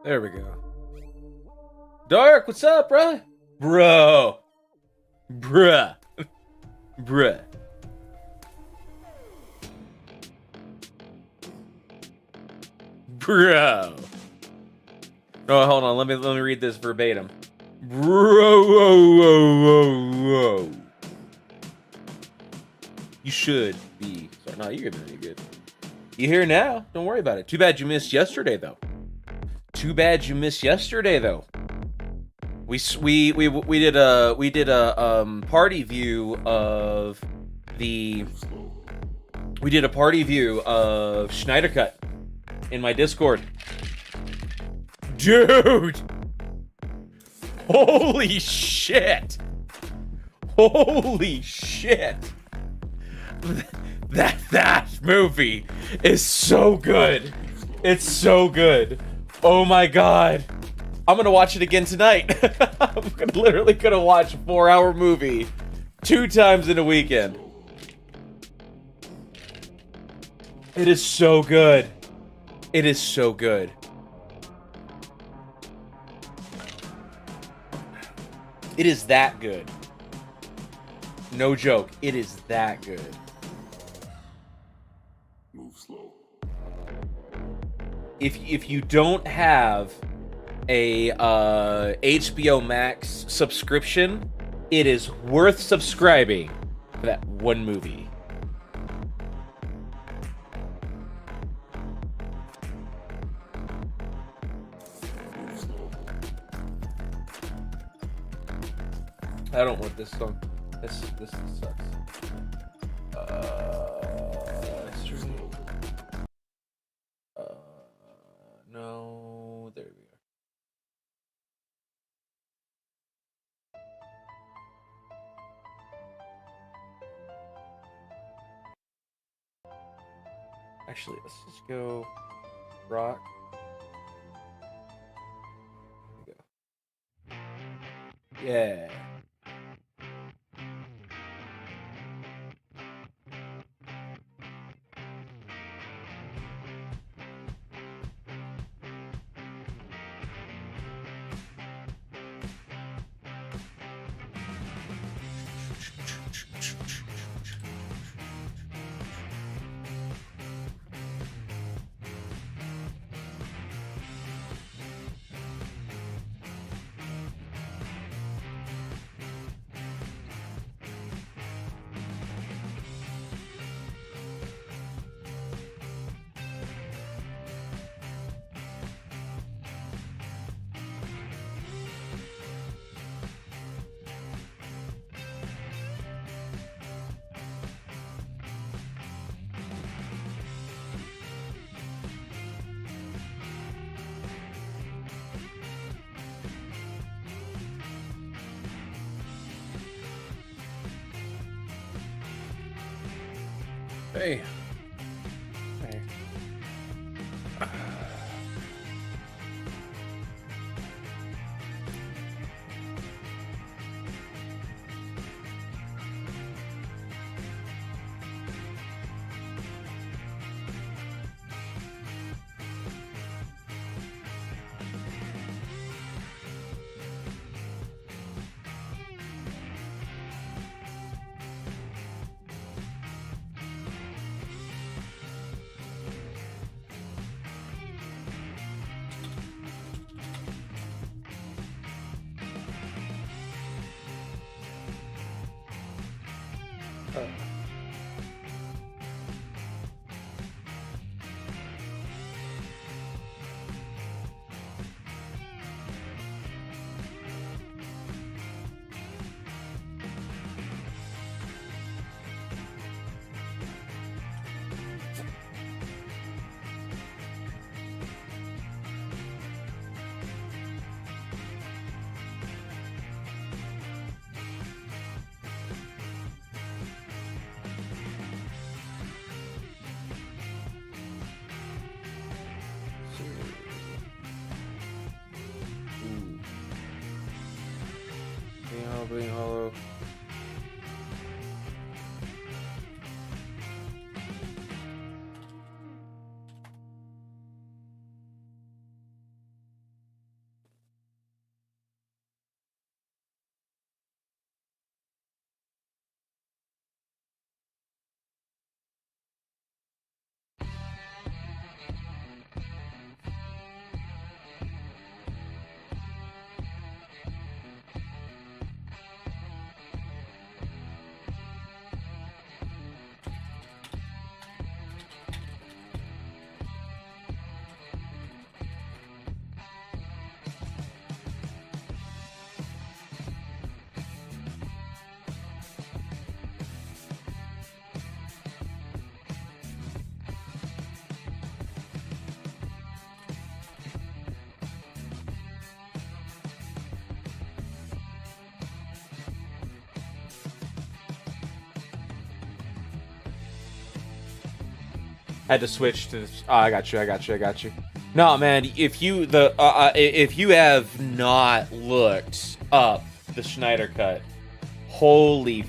There we go. Dark, what's up, bruh? Bro. Bruh. Bruh. Bro. Oh, hold on. Let me read this verbatim. Bro. Whoa, whoa, whoa, whoa. You should be. Sorry, no, you're good. You're good. You here now? Don't worry about it. Too bad you missed yesterday, though. Too bad you missed yesterday, though. We did a party view of the. We did a party view of Snydercut in my Discord. Dude! Holy shit! Holy shit! That movie is so good. It's so good. Oh my god. I'm gonna watch it again tonight. I'm literally gonna watch a 4-hour movie 2 times in a weekend. It is so good. It is so good. It is that good. No joke. It is that good. Move slow. If you don't have a HBO Max subscription, it is worth subscribing for that one movie. I don't want this song. This sucks. History. No, there we go. Actually, let's just go rock. Here we go. Yeah. Hey. Hey. Had to switch to. Oh, I got you. No, man. If you have not looked up the Snydercut, holy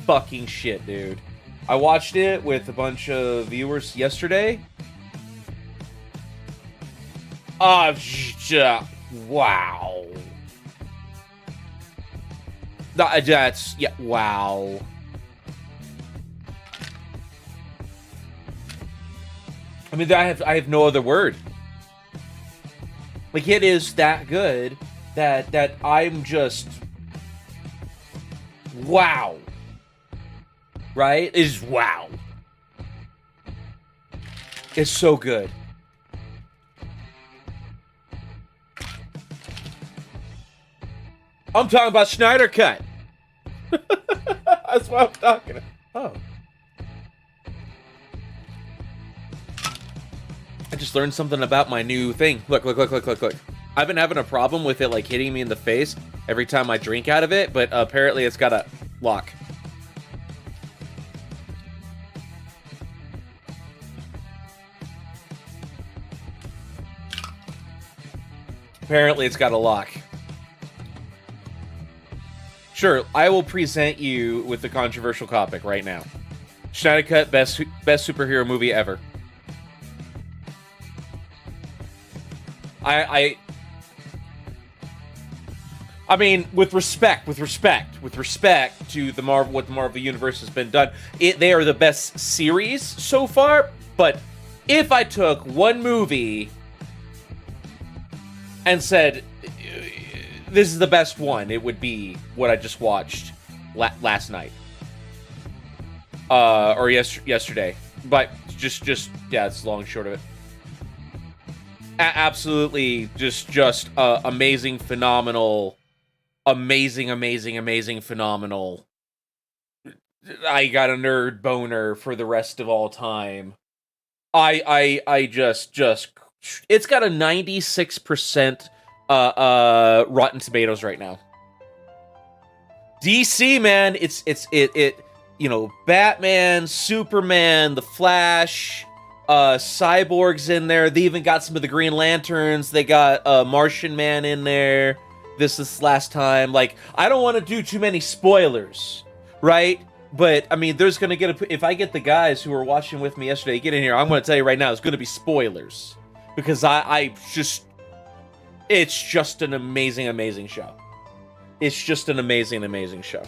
fucking shit, dude. I watched it with a bunch of viewers yesterday. Wow. That's yeah. Wow. I mean, I have no other word. Like, it is that good that I'm just wow. Right? Is wow. It's so good. I'm talking about Snydercut. That's what I'm talking about. Oh. I just learned something about my new thing. Look. I've been having a problem with it, like, hitting me in the face every time I drink out of it, but apparently it's got a lock. Apparently it's got a lock. Sure, I will present you with the controversial topic right now. Snydercut, best superhero movie ever. I mean, with respect to the what the Marvel Universe has been done, they are the best series so far. But if I took one movie and said this is the best one, it would be what I just watched last night, or yesterday. But just yeah, it's long and short of it. Absolutely, just amazing, phenomenal, amazing, phenomenal. I got a nerd boner for the rest of all time. I just it's got a 96% Rotten Tomatoes right now. DC, man, it you know, Batman, Superman, The Flash, Cyborg's in there. They even got some of the Green Lanterns. They got Martian Man in there. This last time. Like, I don't want to do too many spoilers, right? But I mean, there's gonna if I get the guys who were watching with me yesterday get in here, I'm gonna tell you right now, it's gonna be spoilers because it's just an amazing show. It's just an amazing show.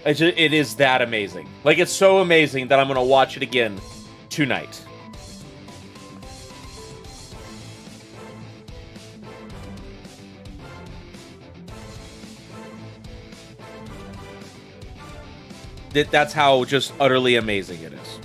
It is that amazing. Like, it's so amazing that I'm gonna watch it again tonight. That's how just utterly amazing it is.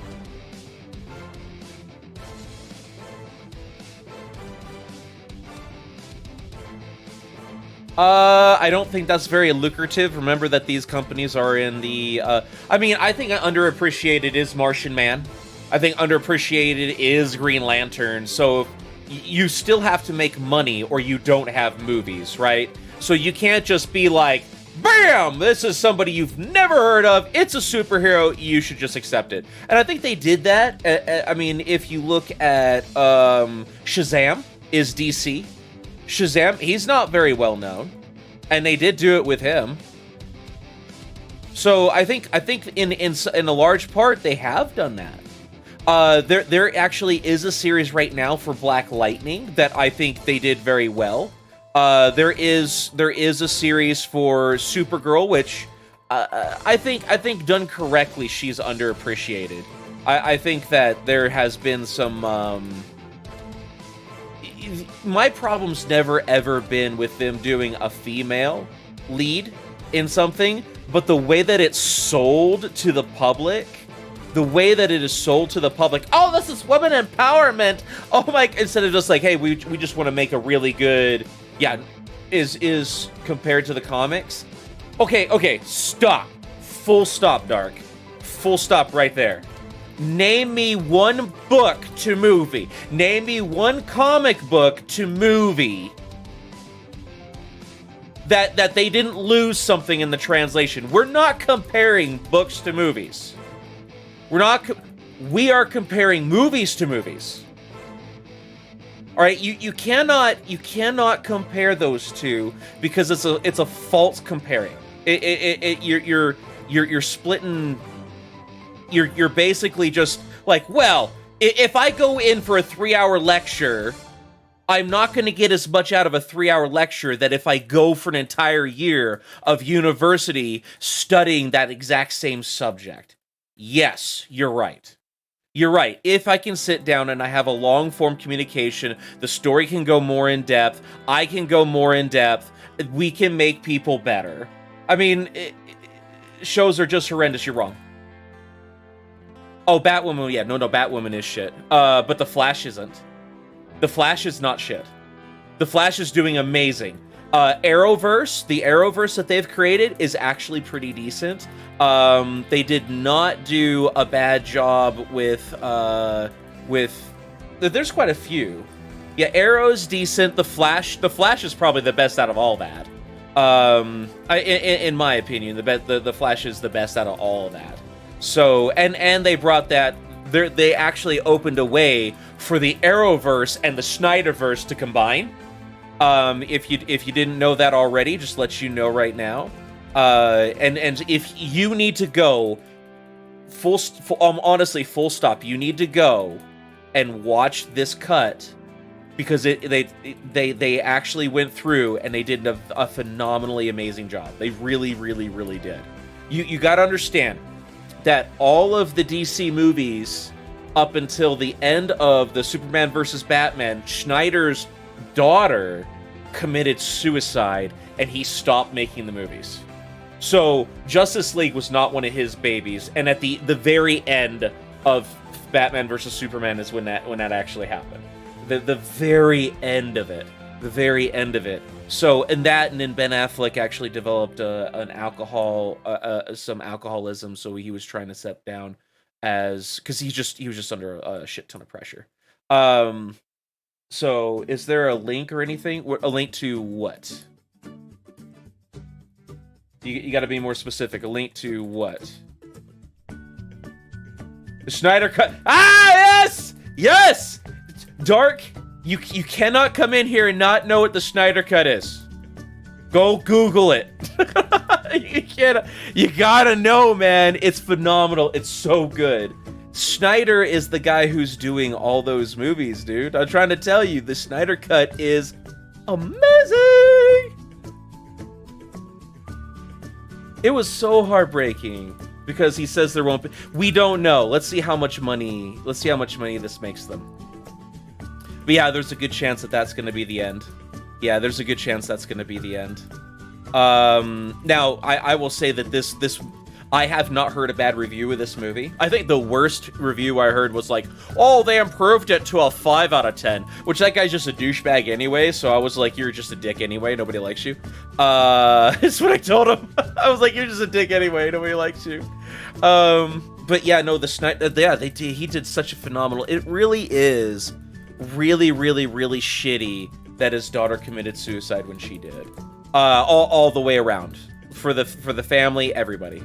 I don't think that's very lucrative. Remember that these companies are in the, I mean, I think underappreciated is Martian Man. I think underappreciated is Green Lantern. So you still have to make money or you don't have movies, right? So you can't just be like, bam, this is somebody you've never heard of. It's a superhero. You should just accept it. And I think they did that. I mean, if you look at Shazam is DC. Shazam, he's not very well known, and they did do it with him. So I think in a large part they have done that. There actually is a series right now for Black Lightning that I think they did very well. There is a series for Supergirl, which I think done correctly, she's underappreciated. I think that there has been some. My problem's never ever been with them doing a female lead in something, but the way that it's sold to the public, oh, this is women empowerment. Oh my! Instead of just like, hey, we just want to make a really good, yeah, is compared to the comics. Okay, stop. Full stop, Dark. Full stop right there. Name me one book to movie. Name me one comic book to movie that they didn't lose something in the translation. We're not comparing books to movies. We are comparing movies to movies. All right, you cannot compare those two because it's a false comparing. You're splitting. You're basically just like, well, if I go in for a 3-hour lecture, I'm not going to get as much out of a 3-hour lecture that if I go for an entire year of university studying that exact same subject. Yes, you're right. You're right. If I can sit down and I have a long-form communication, the story can go more in depth, I can go more in depth, we can make people better. I mean, shows are just horrendous, you're wrong. Oh, Batwoman, yeah, no, Batwoman is shit. But The Flash isn't. The Flash is not shit. The Flash is doing amazing. Arrowverse, the Arrowverse that they've created is actually pretty decent. They did not do a bad job with there's quite a few. Yeah, Arrow's decent. The Flash is probably the best out of all that. In my opinion, the Flash is the best out of all of that. So, and they brought that, they actually opened a way for the Arrowverse and the Snyderverse to combine. If you didn't know that already, just let you know right now. And if you need to go honestly, full stop, you need to go and watch this cut because they actually went through and they did a phenomenally amazing job. They really, really, really did. You got to understand that all of the DC movies up until the end of the Superman versus Batman, Schneider's daughter committed suicide and he stopped making the movies. So Justice League was not one of his babies, and at the very end of Batman versus Superman is when that actually happened. The very end of it. The very end of it. So, and then Ben Affleck actually developed some alcoholism, so he was trying to step down because he was just under a shit ton of pressure. So, is there a link or anything? A link to what? You got to be more specific. A link to what? The Snydercut. Ah, yes! Yes! Dark, you cannot come in here and not know what the Snydercut is. Go Google it. You gotta know, man. It's phenomenal. It's so good. Snyder is the guy who's doing all those movies, dude. I'm trying to tell you, the Snydercut is amazing. It was so heartbreaking because he says there won't be. We don't know. Let's see how much money this makes them. But yeah, there's a good chance that that's going to be the end. Yeah, there's a good chance that's going to be the end. Now, I will say that this I have not heard a bad review of this movie. I think the worst review I heard was like, oh, they improved it to a 5 out of 10, which that guy's just a douchebag anyway, so I was like, you're just a dick anyway, nobody likes you. That's what I told him. I was like, you're just a dick anyway, nobody likes you. But yeah, no, he did such a phenomenal, it really is really, really, really shitty that his daughter committed suicide when she did. All the way around. For the family, everybody.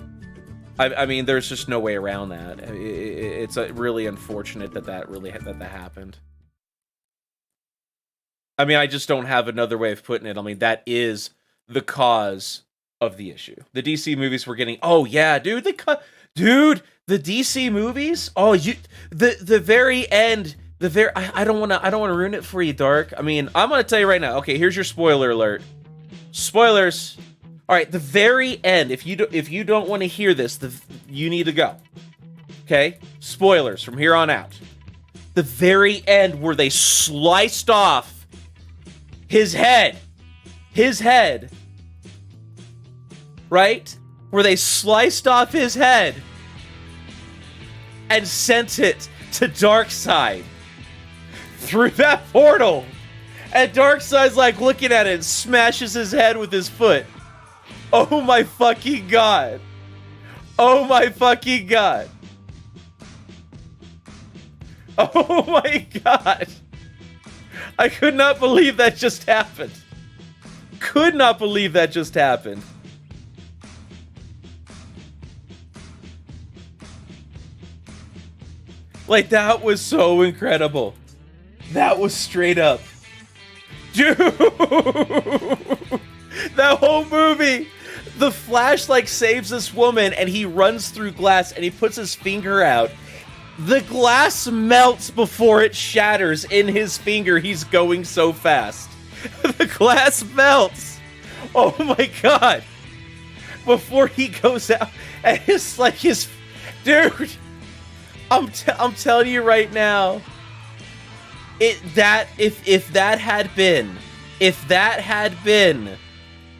I mean, there's just no way around that. It's really unfortunate that happened. I mean, I just don't have another way of putting it. I mean, that is the cause of the issue. The DC movies were getting. Oh yeah, dude, the DC movies. Oh, the very end. I don't want to ruin it for you, Dark. I mean, I'm gonna tell you right now. Okay, here's your spoiler alert. Spoilers. All right, the very end. If you don't want to hear this, you need to go. Okay, spoilers from here on out. The very end where they sliced off his head, right? Where they sliced off his head and sent it to Darkseid through that portal. And Darkseid's like looking at it and smashes his head with his foot. Oh my fucking god. Oh my fucking god. Oh my god. I could not believe that just happened. could not believe that just happened. Like, that was so incredible. That was straight up. Dude! That whole movie! The Flash, like, saves this woman, and he runs through glass, and he puts his finger out. The glass melts before it shatters in his finger. He's going so fast. The glass melts! Oh my god! Before he goes out, and it's like his... Dude! I'm telling you right now, if that had been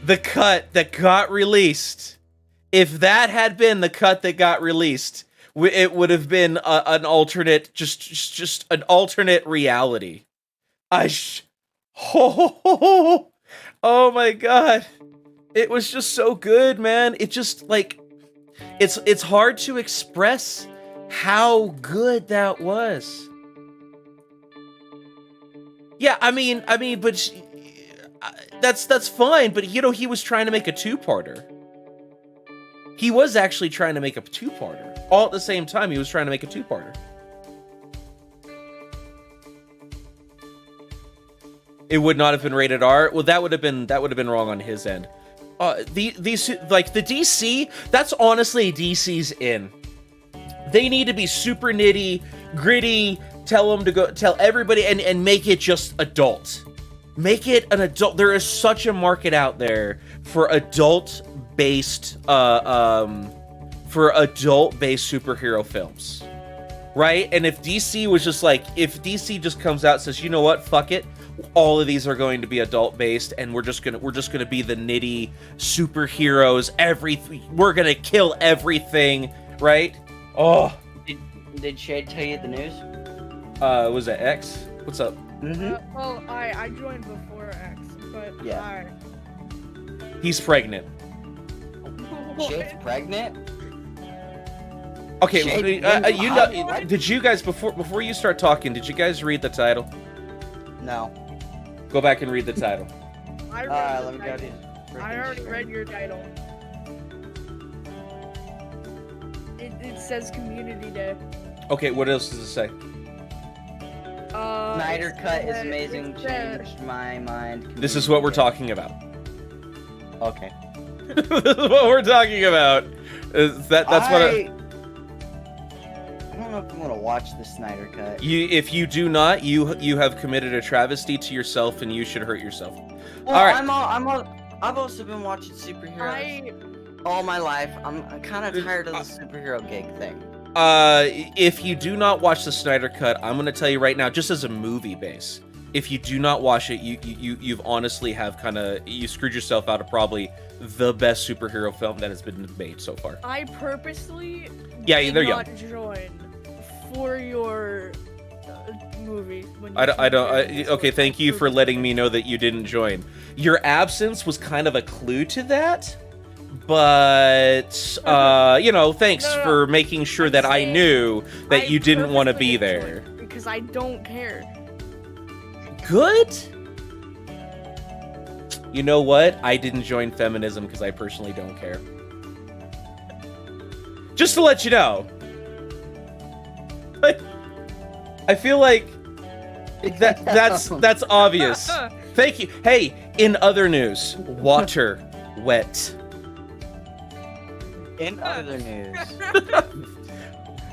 the cut that got released, it would have been an alternate, just an alternate reality. Oh my god, it was just so good, man. It just, like, it's hard to express how good that was. Yeah, I mean, but that's fine. But you know, he was trying to make a two-parter. He was actually trying to make a two-parter. All at the same time, he was trying to make a two-parter. It would not have been rated R. Well, that would have been wrong on his end. These, like, the DC, that's honestly DC's in. They need to be super nitty, gritty, tell everybody, and make it just adult. Make it an adult. There is such a market out there for adult-based superhero films. Right? And if DC was just like, if DC just comes out and says, you know what, fuck it, all of these are going to be adult-based, and we're just gonna be the nitty superheroes, we're gonna kill everything, right? Oh. Did Shade tell you the news? Was that X? What's up? Mm-hmm. Well, I joined before X, but yeah. He's pregnant. Shade's pregnant? Okay, Shade, you know, did you guys, before you start talking, did you guys read the title? No. Go back and read the title. I already read your title. It says Community Day. Okay, what else does it say? Snydercut is amazing, changed my mind. This is what we're talking about. Okay. This is what we're talking about. That's what I don't know if I'm gonna watch the Snydercut. If you do not, you have committed a travesty to yourself, and you should hurt yourself. Well, all right. I've also been watching superheroes all my life. I'm kind of tired of the superhero gig thing. If you do not watch the Snyder Cut, I'm gonna tell you right now, just as a movie base, if you do not watch it, you've honestly you screwed yourself out of probably the best superhero film that has been made so far. I purposely did not join for your movie. Okay, thank you for letting me know that you didn't join. Your absence was kind of a clue to that. But, you know, thanks for making sure that I knew that you didn't want to be there. Because I don't care. Good? You know what? I didn't join feminism because I personally don't care. Just to let you know. I feel like that's obvious. Thank you. Hey, in other news, water wet. In other news.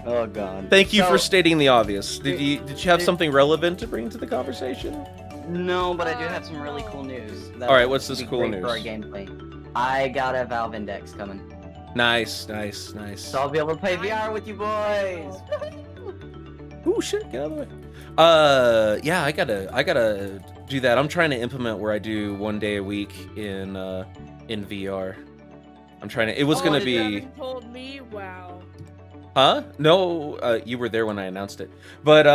Oh god. Thank you for stating the obvious. Did you have something relevant to bring to the conversation? No, but I do have some really cool news. All right, what's this cool news? For our gameplay. I got a Valve Index coming. Nice. So I'll be able to play VR with you boys. Ooh, shit, get out of the way. Yeah, I gotta do that. I'm trying to implement where I do 1 day a week in VR. I'm trying to. It was gonna be. You told me, wow. Huh? No, you were there when I announced it. But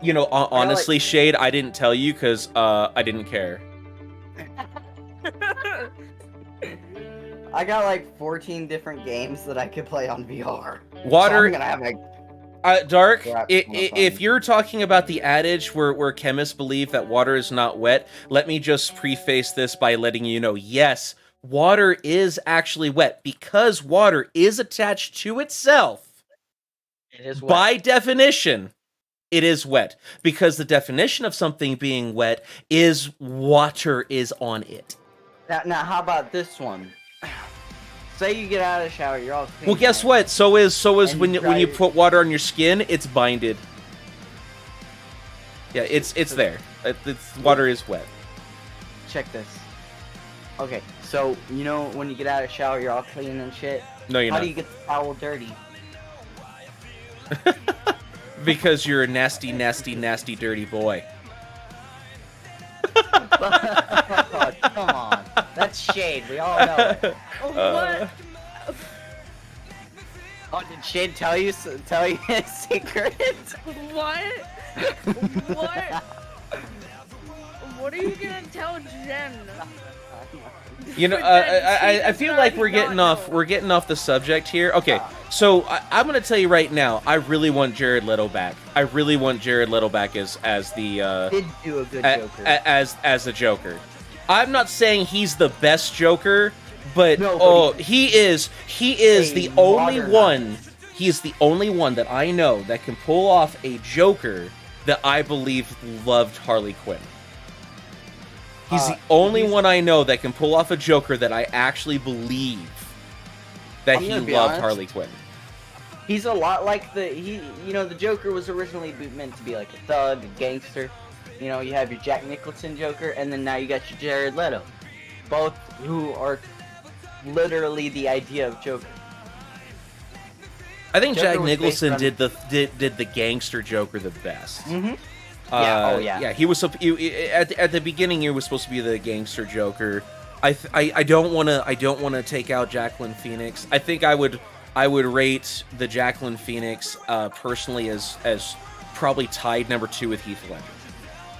you know, honestly, Shade, I didn't tell you because I didn't care. I got like 14 different games that I could play on VR. Water. So I'm gonna have Dark, Yeah, if you're talking about the adage where chemists believe that water is not wet, let me just preface this by letting you know, yes, water is actually wet because water is attached to itself. It is wet. By definition, it is wet because the definition of something being wet is water is on it. Now, how about this one? Say you get out of the shower, you're all clean. Well, guess what? So is And when you you dry- put water on your skin, it's binded. Yeah, it's there. It's water is wet. Check this. Okay, so you know when you get out of the shower, you're all clean and shit. No, you're How not. do you get the towel dirty? Because you're a nasty, nasty, nasty, dirty boy. Oh, come on, that's shade. We all know it. What? Oh, did Shade tell you his secret? What? What? What are you gonna tell Jen? You know, I feel like we're getting off the subject here. Okay, so I'm gonna tell you right now, I really want Jared Leto back. I really want Jared Leto back as the Did do a good Joker. as the Joker. I'm not saying he's the best Joker, but No, he is the only modern one. He is the only one that I know that can pull off a Joker that I believe loved Harley Quinn. He's the only one I know that can pull off a Joker that I actually believe that I'm he gonna be loved honest. Harley Quinn. He's a lot like the Joker was originally meant to be like a thug, a gangster. You know, you have your Jack Nicholson Joker, and then now you got your Jared Leto, both who are literally the idea of Joker. I think Joker Jack was Nicholson based on- did the gangster Joker the best. Mm-hmm. Yeah, oh, yeah. Yeah, he was at the beginning. He was supposed to be the gangster Joker. I don't want to take out Jacqueline Phoenix. I think I would rate the Jacqueline Phoenix personally as probably tied number 2 with Heath Ledger.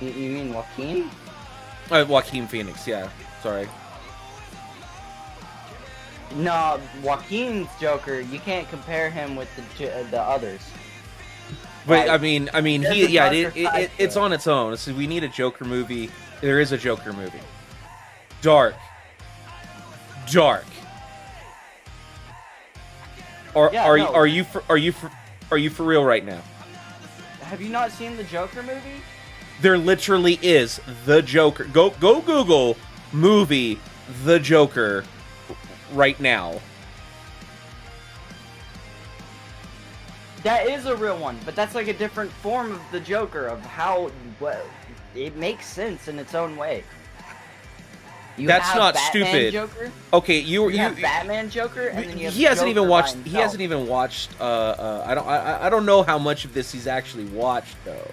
You mean Joaquin? Joaquin Phoenix, yeah. Sorry. No, Joaquin's Joker. You can't compare him with the others. But Like, I mean, there's a darker side to it's it. on its own. So we need a Joker movie. There is a Joker movie. Dark. Are you for real right now? Have you not seen the Joker movie? There literally is the Joker. Go Google movie The Joker right now. That is a real one, but that's like a different form of the Joker, of how it makes sense in its own way. You That's have not Batman stupid. Joker, Okay, you have Batman Joker, and then you have he hasn't even Joker watched. by He hasn't himself. even watched. I don't know how much of this he's actually watched though.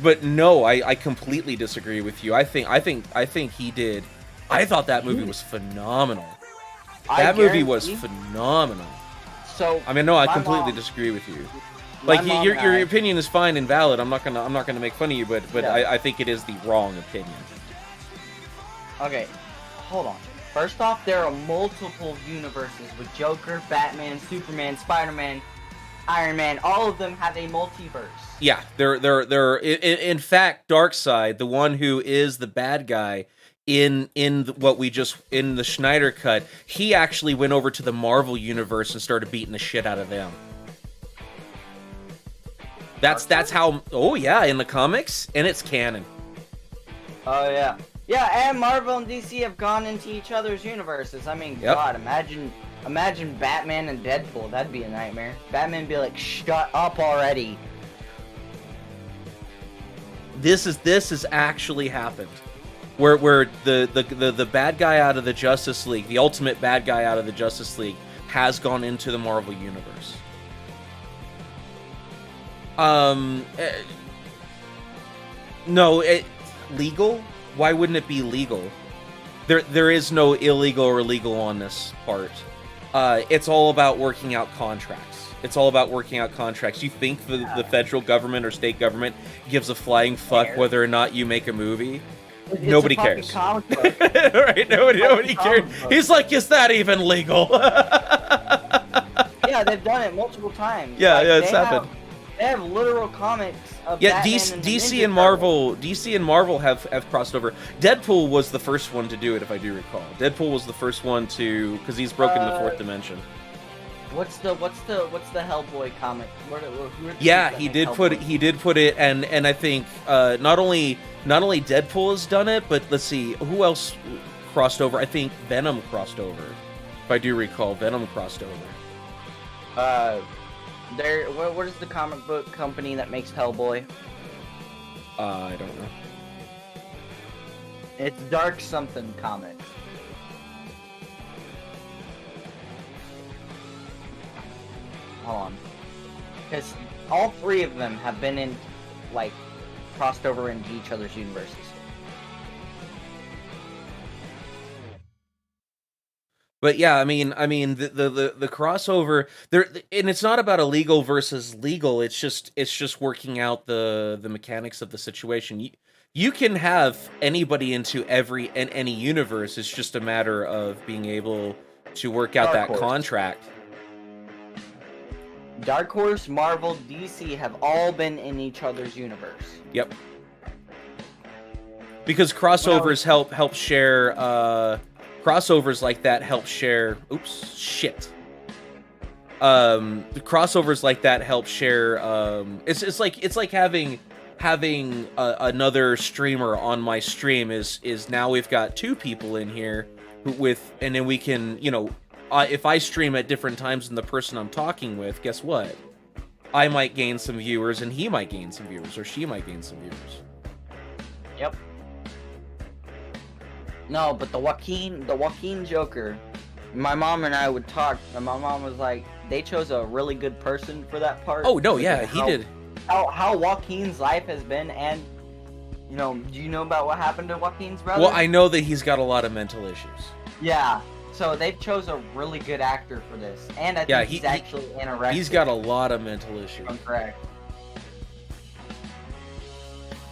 But no, I completely disagree with you. I think he did. I thought that movie was phenomenal. That movie was guarantee- phenomenal. So I mean, no, I my completely mom- disagree with you. my Like mom your and I- opinion is fine and valid. I'm not gonna make fun of you, but Yeah. I think it is the wrong opinion. Okay, hold on. First off, there are multiple universes with Joker, Batman, Superman, Spider-Man, Iron Man. All of them have a multiverse. Yeah, they're in fact, Darkseid, the one who is the bad guy in the Snydercut, he actually went over to the Marvel universe and started beating the shit out of them. That's how. Oh yeah, in the comics, and it's canon. Oh yeah. Yeah, and Marvel and DC have gone into each other's universes. I mean, Yep. God, imagine Batman and Deadpool. That'd be a nightmare. Batman be like, "Shut up already." This has actually happened, where the bad guy out of the Justice League, the ultimate bad guy out of the Justice League, has gone into the Marvel universe. No, legal? Why wouldn't it be legal? There is no illegal or legal on this part. It's all about working out contracts. It's all about working out contracts. You think the federal government or state government gives a flying fuck Cares. whether or not you make a movie? It's Nobody a fucking cares. comic book. Right? Nobody cares. comic book. He's like, is that even legal? Yeah, Yeah, they've done it multiple times. Yeah, Like, yeah, it's happened. They have literal comics of Yeah, Batman DC, and the DC Ninja and Marvel, DC and Marvel have crossed over. Deadpool was the first one to do it, if I do recall. Deadpool was the first one to, because he's broken the fourth dimension. What's the Hellboy comic? Who are the Yeah, people he that did make put Hellboy? he did put it, and I think not only Deadpool has done it, but let's see who else crossed over. I think Venom crossed over, if I do recall. Venom crossed over. What is the comic book company that makes Hellboy? I don't know. It's Dark something Comics. Hold on. Because all three of them have been in, like, crossed over into each other's universes. But yeah, I mean, the crossover there, and it's not about illegal versus legal. It's just working out the mechanics of the situation. You can have anybody into any universe. It's just a matter of being able to work out Dark that Horse. contract. Dark Horse, Marvel, DC have all been in each other's universe. Yep. Because crossovers help share. Crossovers like that help share. Oops, shit. The crossovers like that help share. It's like having another streamer on my stream is now we've got two people in here and then we can, if I stream at different times than the person I'm talking with, guess what? I might gain some viewers and he might gain some viewers, or she might gain some viewers. Yep. No, but the Joaquin Joker, my mom and I would talk, and my mom was like, they chose a really good person for that part. Oh, no, yeah, he did. How Joaquin's life has been, and, do you know about what happened to Joaquin's brother? Well, I know that he's got a lot of mental issues. Yeah, so they've chose a really good actor for this, and I think he's actually anorexic. He's got a lot of mental issues. I'm correct.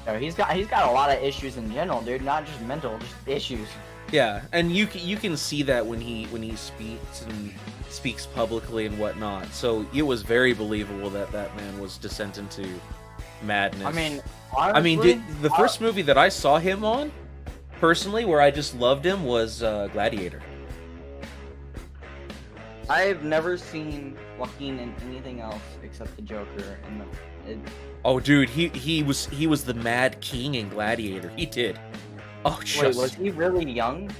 So he's got a lot of issues in general, dude. Not just mental, just issues. Yeah, and you can see that when he speaks publicly and whatnot. So it was very believable that man was descent into madness. I mean, honestly, the first movie that I saw him on, personally, where I just loved him was Gladiator. I've never seen Joaquin in anything else except the Joker, and Oh, dude, he was the Mad King in Gladiator. He did. Oh, wait, was he really young?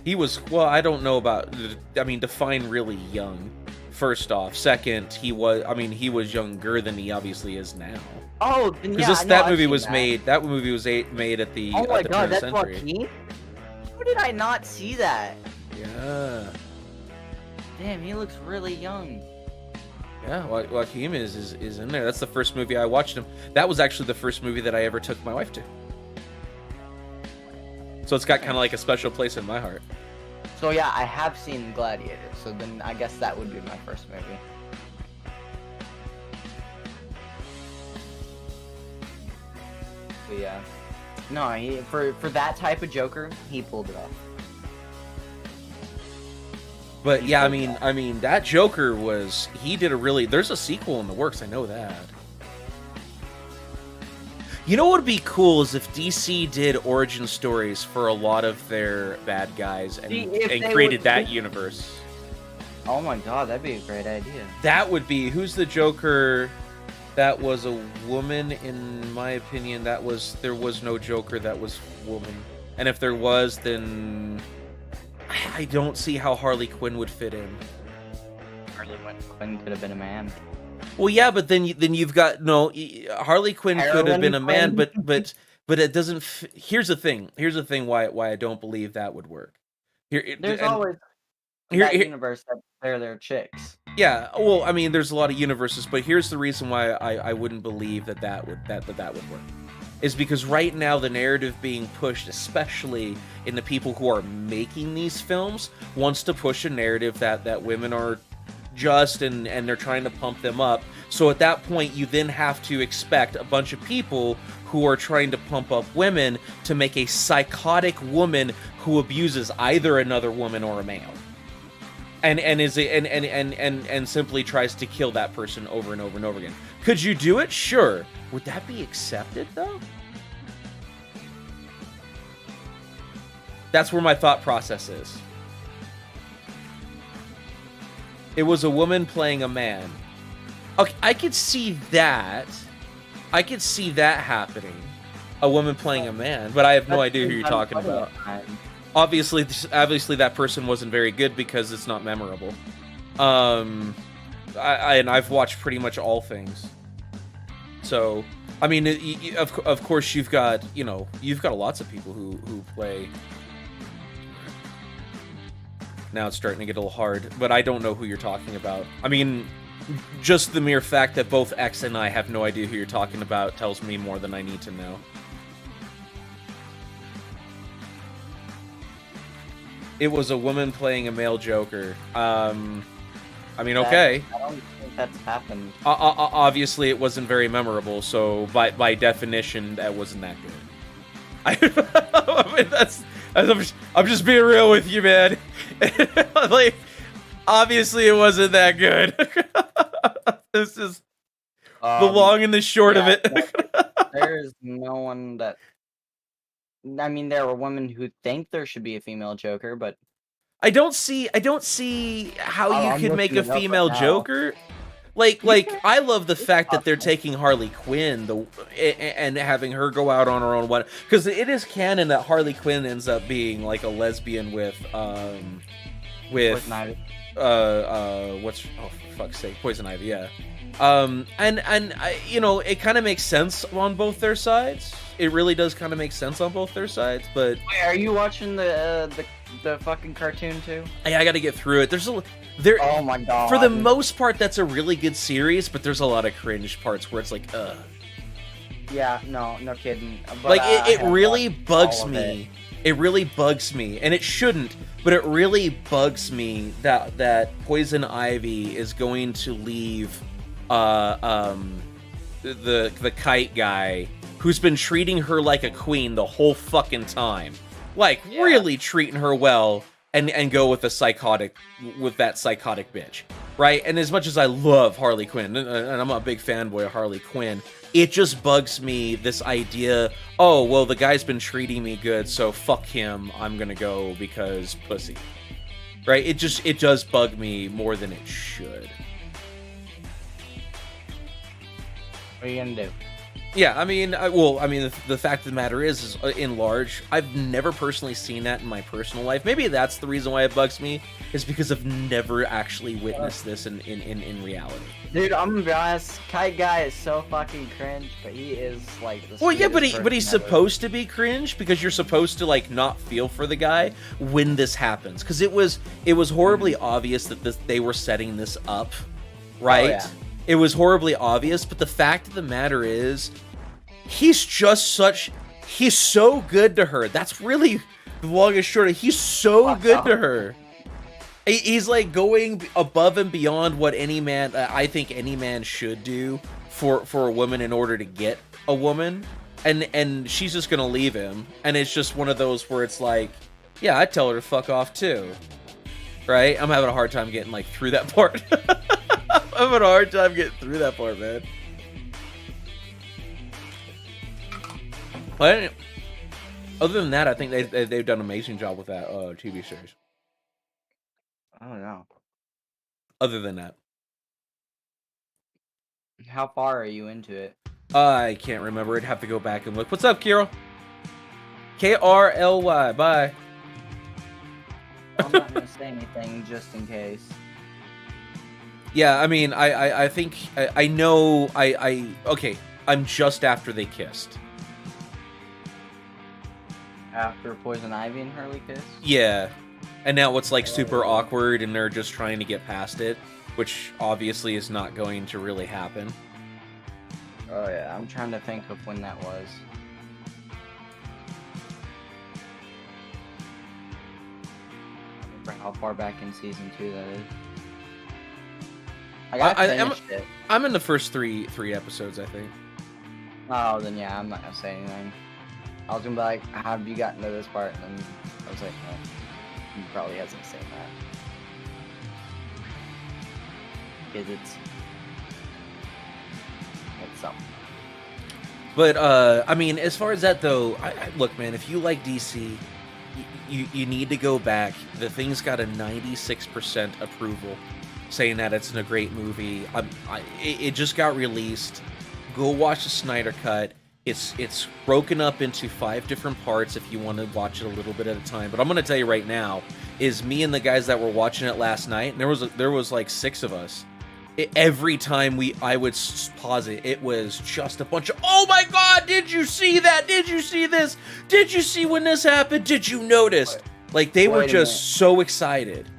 He was. Well, I don't know about. I mean, define really young. First off, second, he was. I mean, he was younger than he obviously is now. Oh, then Because that movie was made. That movie was made at the. Oh my god, that's century. Joaquin. How did I not see that? Yeah. Damn, he looks really young. Yeah, Joaquin is in there. That's the first movie I watched him. That was actually the first movie that I ever took my wife to. So it's got kind of like a special place in my heart. So yeah, I have seen Gladiator, so then I guess that would be my first movie. But yeah. No, for that type of Joker, he pulled it off. But yeah, I mean that Joker he did a really. There's a sequel in the works. I know that. You know what would be cool is if DC did origin stories for a lot of their bad guys and created that universe. Oh my god, that'd be a great idea. That would be. Who's the Joker? That was a woman, in my opinion. There was no Joker that was woman, and if there was, then I don't see how Harley Quinn would fit in. Harley Quinn could have been a man. Well, yeah, but then you've got Harley Quinn could have been a man, but it doesn't. Here's the thing. Why I don't believe that would work. There's always that universe that they're chicks. Yeah, well, I mean, there's a lot of universes, but here's the reason why I wouldn't believe that would work. Is because right now the narrative being pushed, especially in the people who are making these films, wants to push a narrative that women are just and they're trying to pump them up. So at that point, you then have to expect a bunch of people who are trying to pump up women to make a psychotic woman who abuses either another woman or a male. and simply tries to kill that person over and over and over again. Could you do it? Sure. Would that be accepted though? That's where my thought process is. It was a woman playing a man. Okay, I could see that. I could see that happening. A woman playing a man, but I have no idea who you're talking about. Obviously that person wasn't very good because it's not memorable. And I've watched pretty much all things. So, I mean, of course you've got, you know, you've got lots of people who play. Now it's starting to get a little hard, but I don't know who you're talking about. I mean, just the mere fact that both X and I have no idea who you're talking about tells me more than I need to know. It was a woman playing a male Joker. I mean, okay. I don't think that's happened. Obviously, it wasn't very memorable, so by definition, that wasn't that good. I mean, I'm just being real with you, man. Like, obviously, it wasn't that good. This is the long and the short of it. There's no one that. I mean, there are women who think there should be a female Joker, but I don't see how you could make a female Joker. Like I love the fact that they're taking Harley Quinn and having her go out on her own one, because it is canon that Harley Quinn ends up being like a lesbian with Poison Ivy. What's, oh for fuck's sake, Poison Ivy, yeah. And you know, it kind of makes sense on both their sides. It really does kind of make sense on both their sides, but Wait, are you watching the fucking cartoon too? I got to get through it. Oh my god. For the most part, that's a really good series, but there's a lot of cringe parts where it's like, ugh. Yeah, no kidding. But, like it really bugs me. It really bugs me, and it shouldn't, but it really bugs me that Poison Ivy is going to leave the kite guy who's been treating her like a queen the whole fucking time. Like, really treating her well, and go with that psychotic bitch, right? And as much as I love Harley Quinn, and I'm a big fanboy of Harley Quinn, it just bugs me, this idea, oh, well, the guy's been treating me good, so fuck him, I'm gonna go because pussy. Right? It does bug me more than it should. What are you gonna do? Yeah, I mean, the fact of the matter is in large, I've never personally seen that in my personal life. Maybe that's the reason why it bugs me, is because I've never actually witnessed this in reality. Dude, I'm gonna be honest, Kite Guy is so fucking cringe, but he is like the well, yeah, but sweetest he's person ever. supposed to be cringe because you're supposed to like not feel for the guy when this happens, because it was horribly obvious that they were setting this up, right? Oh, yeah. It was horribly obvious, but the fact of the matter is, he's so good to her. That's really the long and short of it. He's so good to her. He's like going above and beyond what any man, I think any man should do for a woman in order to get a woman. And she's just gonna leave him. And it's just one of those where it's like, yeah, I'd tell her to fuck off too. Right? I'm having a hard time getting like through that part. I'm having a hard time getting through that part, man. But other than that, I think they've done an amazing job with that TV series. I don't know. Other than that, How far are you into it? I can't remember. I'd have to go back and look. What's up, Kiro? KRLY. Bye. I'm not gonna say anything just in case. Yeah, I mean, I think I know. Okay. I'm just after they kissed. After Poison Ivy and Harley kiss? Yeah. And now it's like super awkward and they're just trying to get past it, which obviously is not going to really happen. Oh yeah, I'm trying to think of when that was. I don't remember how far back in season 2 that is. I finished it. I'm in the first three episodes, I think. Oh, then yeah, I'm not gonna say anything. I was gonna be like, how have you gotten to this part? And then I was like, no, he probably hasn't seen that. because it's something. But I mean, as far as that though, look, man, if you like DC, you need to go back. The thing's got a 96% approval, saying that it's a great movie. It just got released. Go watch the Snyder Cut. It's broken up into 5 different parts if you want to watch it a little bit at a time. But I'm gonna tell you right now, is me and the guys that were watching it last night, and there was like 6 of us. Every time I would pause it, it was just a bunch of, oh my god, did you see that? Did you see this? Did you see when this happened? Did you notice? Like, they were just so excited.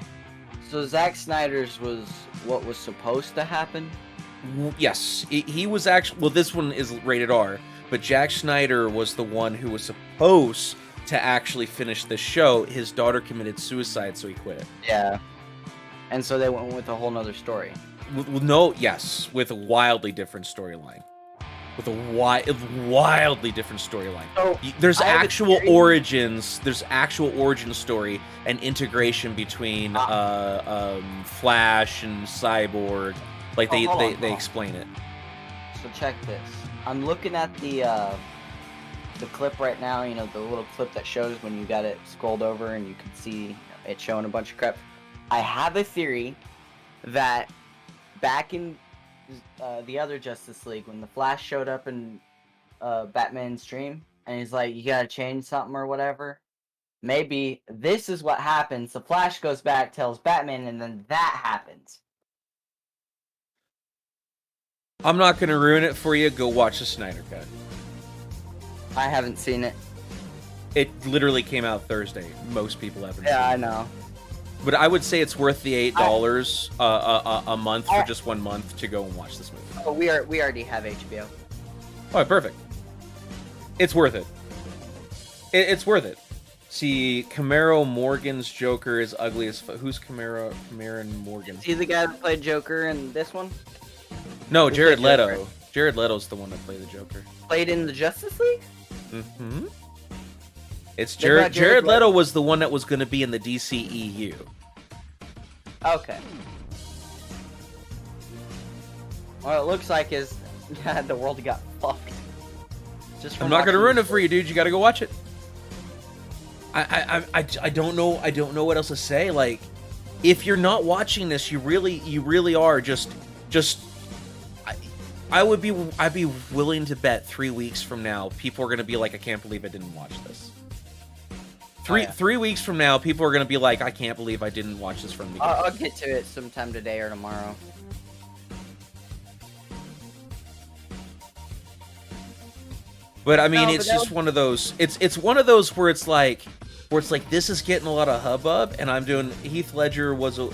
So Zack Snyder's was what was supposed to happen? Yes, he was actually, well, this one is rated R, but Zack Snyder was the one who was supposed to actually finish the show. His daughter committed suicide, so he quit. Yeah. And so they went with a whole nother story. With a wildly different storyline. With a wildly different storyline. So, there's actual origins. There's actual origin story and integration between Flash and Cyborg. Like they explain it. So check this. I'm looking at the clip right now. You know, the little clip that shows when you got it scrolled over and you can see it showing a bunch of crap. I have a theory that back in the other Justice League, when the Flash showed up in Batman's dream, and he's like, you gotta change something or whatever, maybe this is what happens. The Flash goes back, tells Batman, and then that happens. I'm not gonna ruin it for you. Go watch the Snyder Cut. I haven't seen it. It literally came out Thursday. Most people haven't seen it. Yeah, I know. But I would say it's worth the $8 a month for just 1 month to go and watch this movie. Oh, we already have HBO. All right, perfect. It's worth it. It's worth it. See, Camaro Morgan's Joker is ugly as fuck. Who's Camaro Morgan? Is he the guy that played Joker in this one? No, Who's Jared the Leto. Joker? Jared Leto's the one that played the Joker. Played in the Justice League? Mm-hmm. It's They brought Jared Leto was the one that was going to be in the DCEU. Okay. Well, it looks like the world got fucked. I'm not going to ruin it for you, dude. You got to go watch it. I don't know. I don't know what else to say. Like, if you're not watching this, you really are just. I'd be willing to bet 3 weeks from now, people are going to be like, I can't believe I didn't watch this. 3 weeks from now, people are going to be like, I can't believe I didn't watch this from the beginning. I'll get to it sometime today or tomorrow. But I mean, it's just one of those. It's one of those where it's like this is getting a lot of hubbub, and I'm doing. Heath Ledger was no.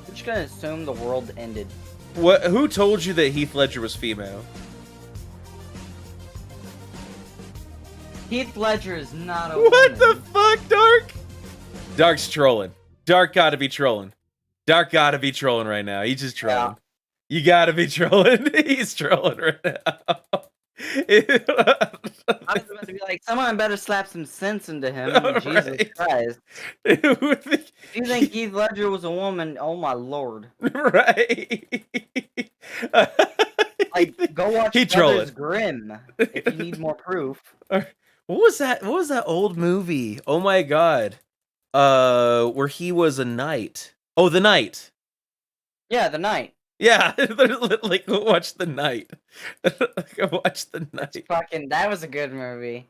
I'm just gonna assume the world ended. What? Who told you that Heath Ledger was female? Heath Ledger is not a What woman. the fuck, Dark? Dark's trolling. Dark gotta be trolling. Dark gotta be trolling right now. He's just trolling. Yeah. You gotta be trolling. He's trolling right now. I was about to be like, someone better slap some sense into him. Jesus Right. Christ. If you think Heath Ledger was a woman, oh my lord. Right. Like, go watch He Brothers trolling. Grimm if you need more proof. What was that? What was that old movie? Oh my god. Where he was a knight. Oh, The Knight. Yeah, The Knight. Yeah, like go watch The Knight. Go watch The Knight. That was a good movie.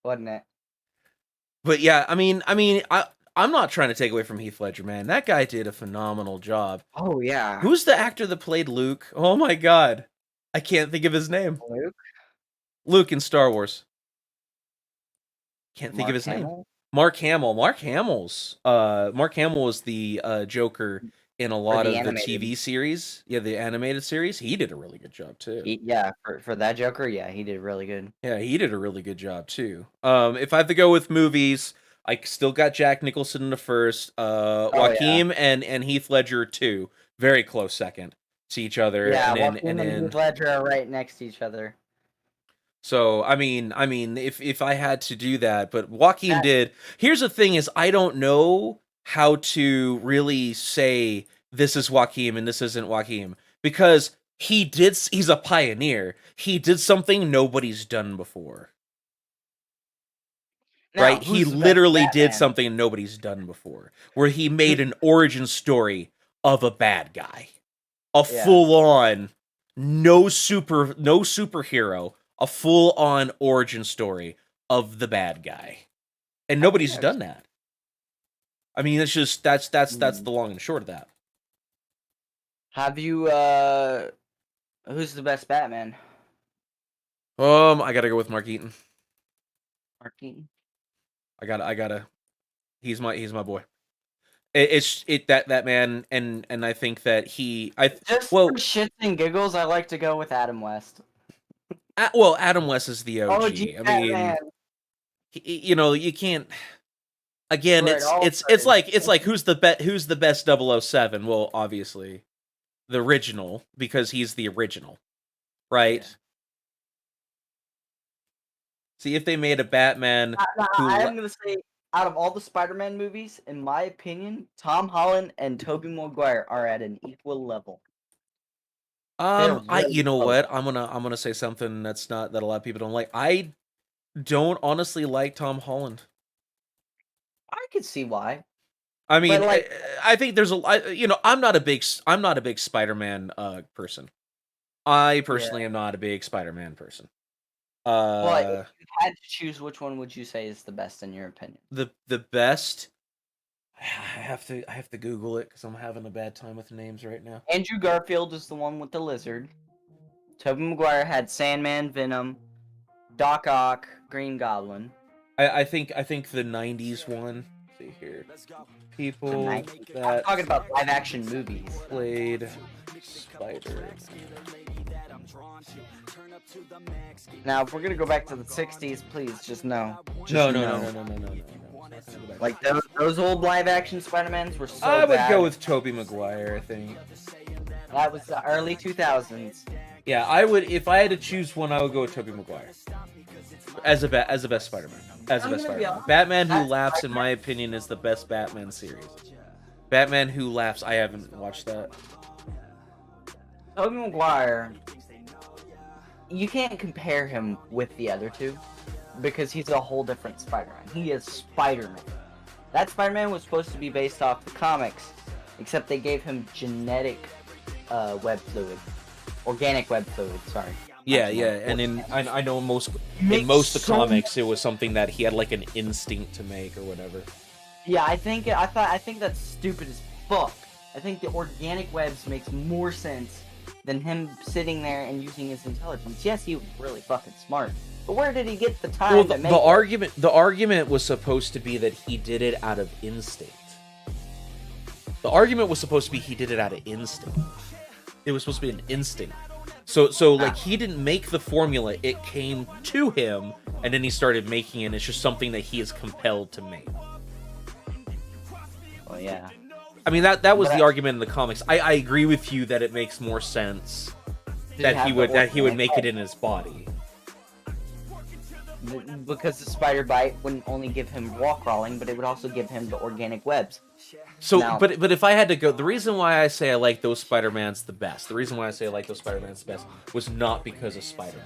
Wasn't it? But yeah, I mean, I'm not trying to take away from Heath Ledger, man. That guy did a phenomenal job. Oh, yeah. Who's the actor that played Luke? Oh my god. I can't think of his name. Luke? Luke in Star Wars. Can't think Mark of his name. Hamill? Mark Hamill. Mark Hamill was the Joker in a lot of the TV series. Yeah, the animated series. He did a really good job too. For that Joker, yeah, he did really good. Yeah, he did a really good job too. If I have to go with movies, I still got Jack Nicholson in the first. Joaquin and Heath Ledger too. Very close second to each other. Yeah, and Joaquin and Heath Ledger are right next to each other. So if I had to do that, but Joaquin That- did. Here's the thing: is I don't know how to really say this is Joaquin and this isn't Joaquin because he's a pioneer. He did something nobody's done before. Now, Right? He who's the best literally did Batman? something nobody's done before, where he made an origin story of a bad guy, a Yeah. full-on no superhero, a full-on origin story of the bad guy, and nobody's done that. I mean, it's just that's the long and short of that. Have you who's the best Batman? I gotta go with Mark Eaton. Mark Keaton? I gotta. He's my boy. It's that man, and I think that Just for shits and giggles, I like to go with Adam West. Adam West is the OG. OG I mean, Batman. you can't. Again, Right, it's like who's the best 007? Well, obviously, the original, because he's the original, right? Yeah. See, if they made a Batman I'm gonna say, out of all the Spider-Man movies, in my opinion, Tom Holland and Tobey Maguire are at an equal level. you know what? I'm gonna say something that a lot of people don't like. I don't honestly like Tom Holland. I could see why. I mean, like- I think there's I'm not a big Spider-Man person. I personally am not a big Spider-Man person. But if you had to choose, which one would you say is the best in your opinion? The best. I have to Google it because I'm having a bad time with names right now. Andrew Garfield is the one with the lizard. Tobey Maguire had Sandman, Venom, Doc Ock, Green Goblin. I think the '90s one. Let's see here, people I'm that talking about live action movies. played Spider. Now, if we're gonna go back to the '60s, please just know. No. Like those old live action Spider-Mans were so I would bad. go with Tobey Maguire. I think. That was the early 2000s. Yeah, I would. If I had to choose one, I would go with Tobey Maguire as the best Spider-Man. As the I'm best gonna be Spider-Man. honest, Batman Who that's Laughs, in my opinion, is the best Batman series. Batman Who Laughs. I haven't watched that. Tobey Maguire, you can't compare him with the other two because he's a whole different Spider-Man. He is Spider-Man. That Spider-Man was supposed to be based off the comics, except they gave him genetic web fluid. Organic web fluid, sorry. Yeah, and I know in most of the comics it was something that he had like an instinct to make or whatever. Yeah, I think that's stupid as fuck. I think the organic webs makes more sense than him sitting there and using his intelligence. Yes, he was really fucking smart, but where did he get the time Well, to make the argument was supposed to be that he did it out of instinct. The argument was supposed to be he did it out of instinct. It was supposed to be an instinct. So like he didn't make the formula; it came to him, and then he started making it. And it's just something that he is compelled to make. Well, yeah. I mean that was the argument in the comics. I agree with you that it makes more sense that he would make it in his body. Because the spider bite wouldn't only give him wall crawling, but it would also give him the organic webs. So, Now- but if I had to go, the reason why I say I like those Spider-Mans the best, was not because of Spider-Man.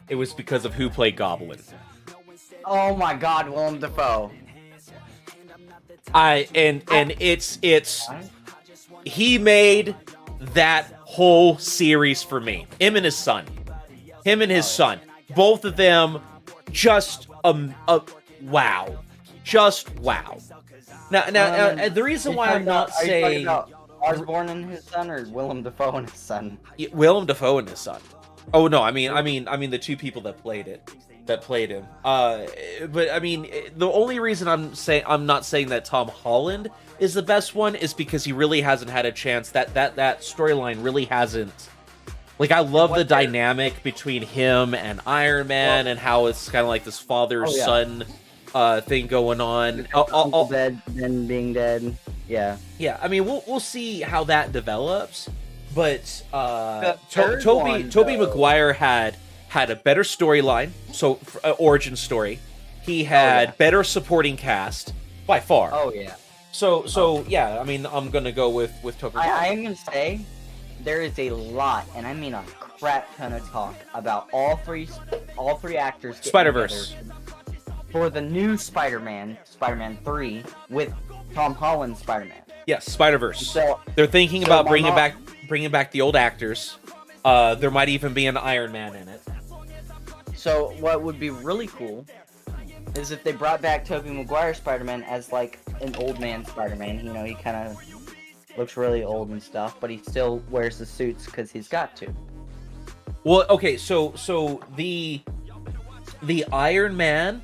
It was because of who played Goblin. Oh my God, Willem Dafoe. It's he made that whole series for me. Him and his son. Both of them, just wow. Just wow. Now, the reason why I'm not saying Are you talking about Osborn and his son, or Willem Dafoe and his son? Willem Dafoe and his son. Oh no, I mean the two people that played him. But I mean, the only reason I'm not saying that Tom Holland is the best one is because he really hasn't had a chance. That storyline really hasn't. Like, I love the dynamic between him and Iron Man, and how it's kind of like this father-son thing going on. Uncle dead, then being dead. Yeah. Yeah, I mean, we'll see how that develops. But third one, Tobey though. Maguire had had a better storyline, so origin story. He had better supporting cast by far. Oh yeah. So yeah, I mean, I'm gonna go with Tobey Maguire. I am gonna say there is a lot, and I mean a crap ton of talk about all three actors getting Spider-Verse. together for the new Spider-Man 3 with Tom Holland's Spider-Man. Yes, Spider-Verse. So They're thinking about my bringing back the old actors. There might even be an Iron Man in it. So what would be really cool is if they brought back Tobey Maguire Spider-Man as like an old man Spider-Man. You know, he kind of looks really old and stuff, but he still wears the suits because he's got to. Well, okay, so the Iron Man,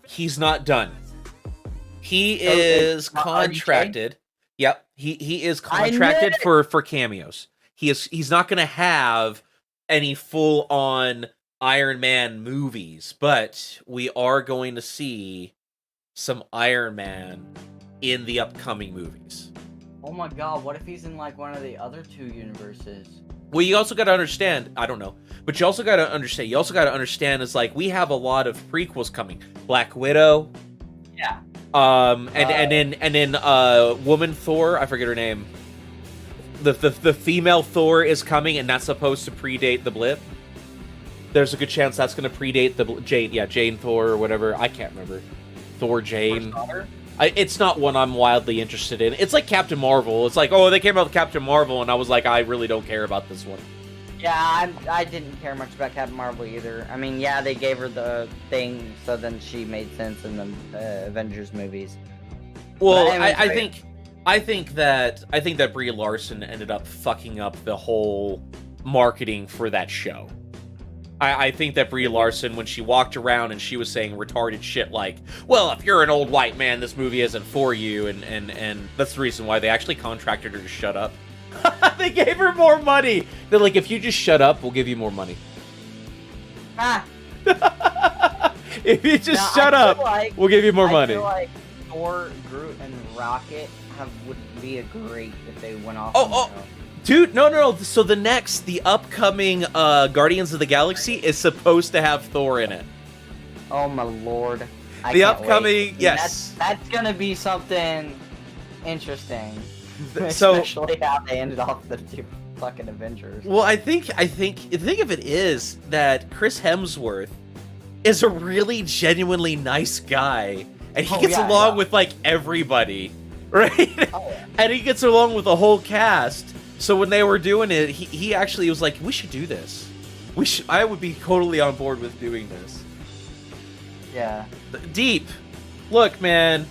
he's not done. He is contracted. Yep, he is contracted for cameos. He's not gonna have any full on Iron Man movies, but we are going to see some Iron Man in the upcoming movies. Oh my god, what if he's in like one of the other two universes? Well, you also got to understand, I don't know, but you also got to understand is like we have a lot of prequels coming. Black Widow. Yeah. And then woman Thor, I forget her name. The female Thor is coming, and that's supposed to predate the blip. There's a good chance that's going to predate the Jane Thor or whatever. I can't remember. Thor Jane. It's not one I'm wildly interested in. It's like Captain Marvel. It's like, oh, they came out with Captain Marvel, and I was like, I really don't care about this one. Yeah, I didn't care much about Captain Marvel either. I mean, yeah, they gave her the thing, so then she made sense in the Avengers movies. Well, I think that Brie Larson ended up fucking up the whole marketing for that show. I think that Brie Larson, when she walked around and she was saying retarded shit like, well, if you're an old white man, this movie isn't for you, and that's the reason why they actually contracted her to shut up. They gave her more money. They're like, if you just shut up, we'll give you more money. Ah. If you just shut up, we'll give you more money. I feel like Thor, Groot, and Rocket would be great if they went off. Dude, no. So the upcoming Guardians of the Galaxy is supposed to have Thor in it. Oh my lord. The upcoming, yes. That's gonna be something interesting. So, especially how they ended off the two fucking Avengers. Well, I think the thing of it is that Chris Hemsworth is a really genuinely nice guy, and he gets along with like everybody, right? Oh, yeah. And he gets along with the whole cast. So when they were doing it, he actually was like, "We should do this. I would be totally on board with doing this." Yeah. Deep. Look, man.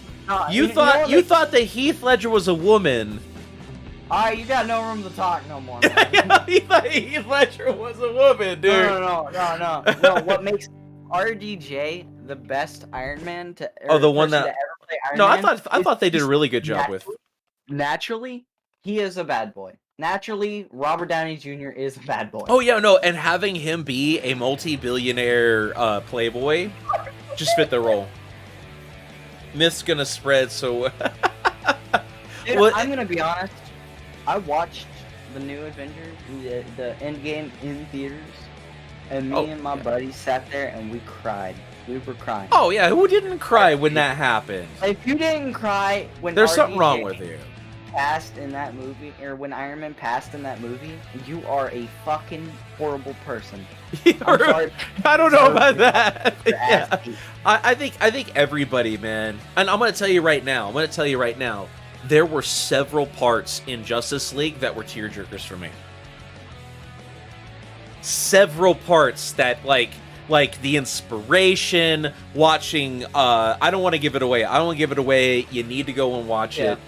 You thought that Heath Ledger was a woman. Alright, you got no room to talk no more. You thought Heath Ledger was a woman, dude. No. What makes RDJ the best Iron Man to the one that ever play Iron Man? I thought they did a really good job with. Naturally, he is a bad boy. Naturally, Robert Downey Jr. is a bad boy. Oh yeah, no, and having him be a multi-billionaire playboy just fit the role. Myth's gonna spread, so. Dude, I'm gonna be honest. I watched the new Avengers, the Endgame in theaters, and me and my buddies sat there and we cried. We were crying. Oh yeah, who didn't cry when that happened? If you didn't cry when there's something wrong with you. Passed in that movie, or when Iron Man passed in that movie, you are a fucking horrible person. I'm sorry. I don't know about that. Yeah. I think everybody, man, and I'm gonna tell you right now. There were several parts in Justice League that were tearjerkers for me. Several parts that like the inspiration, watching. I don't want to give it away. You need to go and watch it.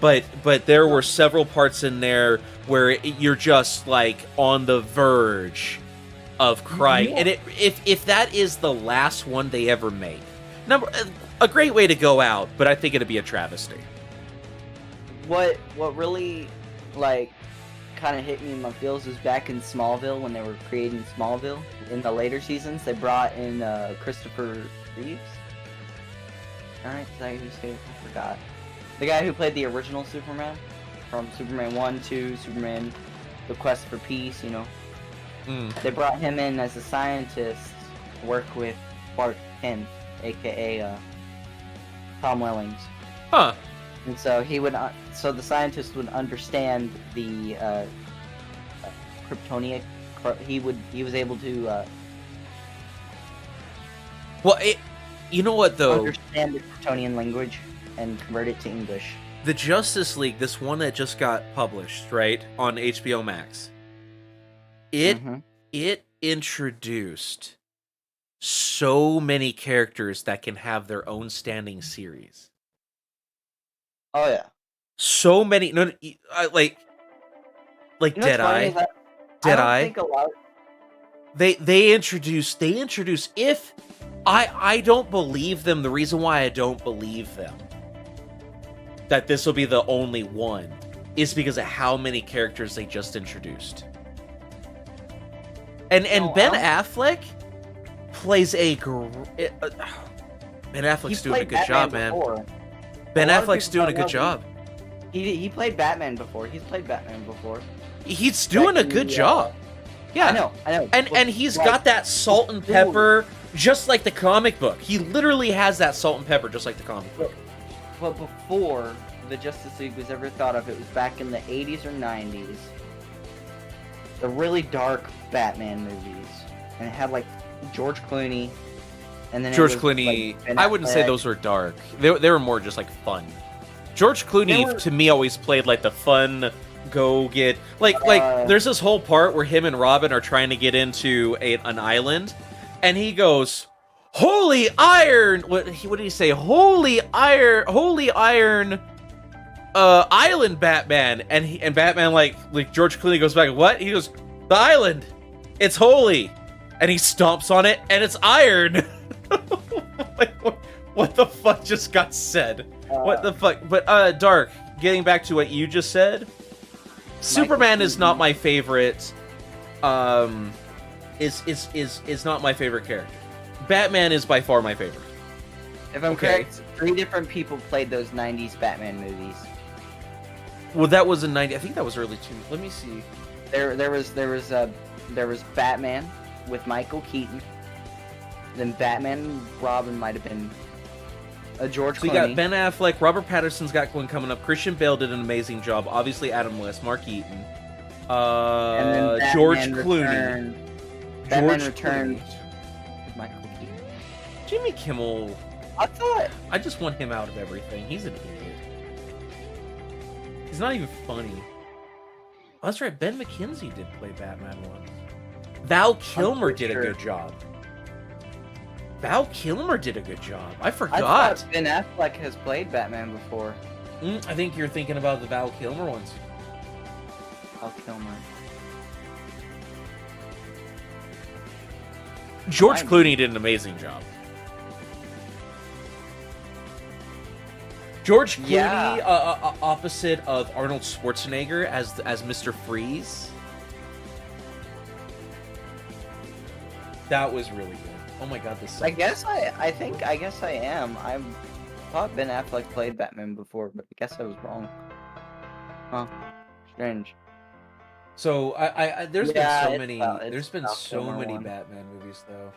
But there were several parts in there where you're just like on the verge of crying, and if that is the last one they ever made, a great way to go out, but I think it'd be a travesty. What really like kind of hit me in my feels was back in Smallville when they were creating Smallville in the later seasons. They brought in Christopher Reeves. All right, is that whose name? I forgot. The guy who played the original Superman from Superman 1, 2, Superman: The Quest for Peace. You know. They brought him in as a scientist to work with Clark Kent, aka Tom Wellings. Huh. And so he would, so the scientist would understand the Kryptonian. He was able to Well, you know what though? understand the Kryptonian language and convert it to English. The Justice League, this one that just got published, right, on HBO Max. It introduced so many characters that can have their own standing series. Oh yeah. So many, no, like You know what's funny Deadeye. is that I Deadeye. don't think a lot. They introduce if I don't believe them. The reason why I don't believe them that this will be the only one is because of how many characters they just introduced. And No, Ben I Affleck plays Ben Affleck's He's doing a played good job, Batman man. before. Ben A lot of Affleck's people doing a don't good know job. He played Batman before. He's played Batman before. He's doing a Back in good the, job. Yeah. I know. And he's Like, got that salt and pepper, just like the comic book. He literally has that salt and pepper, just like the comic book. But before the Justice League was ever thought of, it was back in the 80s or 90s. The really dark Batman movies, and it had like George Clooney, and then George it was, Clooney, like, Ben I wouldn't say Affleck. those were dark. They were more just like fun. George Clooney to me always played like the fun go get like there's this whole part where him and Robin are trying to get into an island, and he goes, "Holy iron!" What did he say? Holy iron, island, Batman. And Batman like George Clooney goes back, "What?" He goes, "The island, it's holy," and he stomps on it, and it's iron. Like, what the fuck just got said? What the fuck? But Dark, getting back to what you just said, Superman is not my favorite. Is not my favorite character. Batman is by far my favorite. If I'm Okay. correct, 3 different people played those 90s Batman movies. Well, that was in 90. I think that was early too. Let me see. There was Batman with Michael Keaton. Then Batman and Robin might have been George So we Clooney. got Ben Affleck, Robert Pattinson's got one coming up. Christian Bale did an amazing job. Obviously, Adam West, Mark Eaton, and then Batman George Clooney, Batman George Returned Clooney. with Michael Keaton. Jimmy Kimmel. I thought I just want him out of everything. He's an idiot. He's not even funny. Oh, that's right. Ben McKenzie did play Batman once. Val Kilmer did a good job. Val Kilmer did a good job. I I forgot. thought Ben Affleck has played Batman before. I think you're thinking about the Val Kilmer ones. Val Kilmer. George Might be. Clooney did an amazing job. George Clooney, Yeah. opposite of Arnold Schwarzenegger as Mr. Freeze. That was really good. Oh my god, this. I guess I am. I thought Ben Affleck played Batman before, but I guess I was wrong. Huh. Strange. So I there's Yeah, been so it's many. Val- it's There's been Val so Kilmer many one. Batman movies though.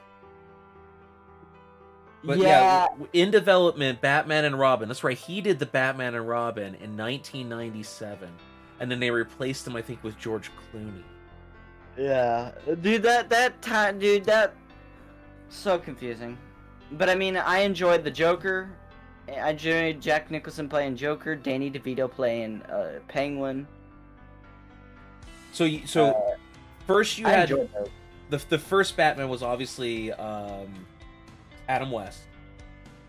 But yeah, Yeah. in development, Batman and Robin. That's right. He did the Batman and Robin in 1997, and then they replaced him, I think, with George Clooney. Yeah, dude, that time, dude, that so confusing. But I mean, I enjoyed the Joker. I enjoyed Jack Nicholson playing Joker, Danny DeVito playing Penguin. So first you I had enjoyed those. the first Batman was obviously Adam West.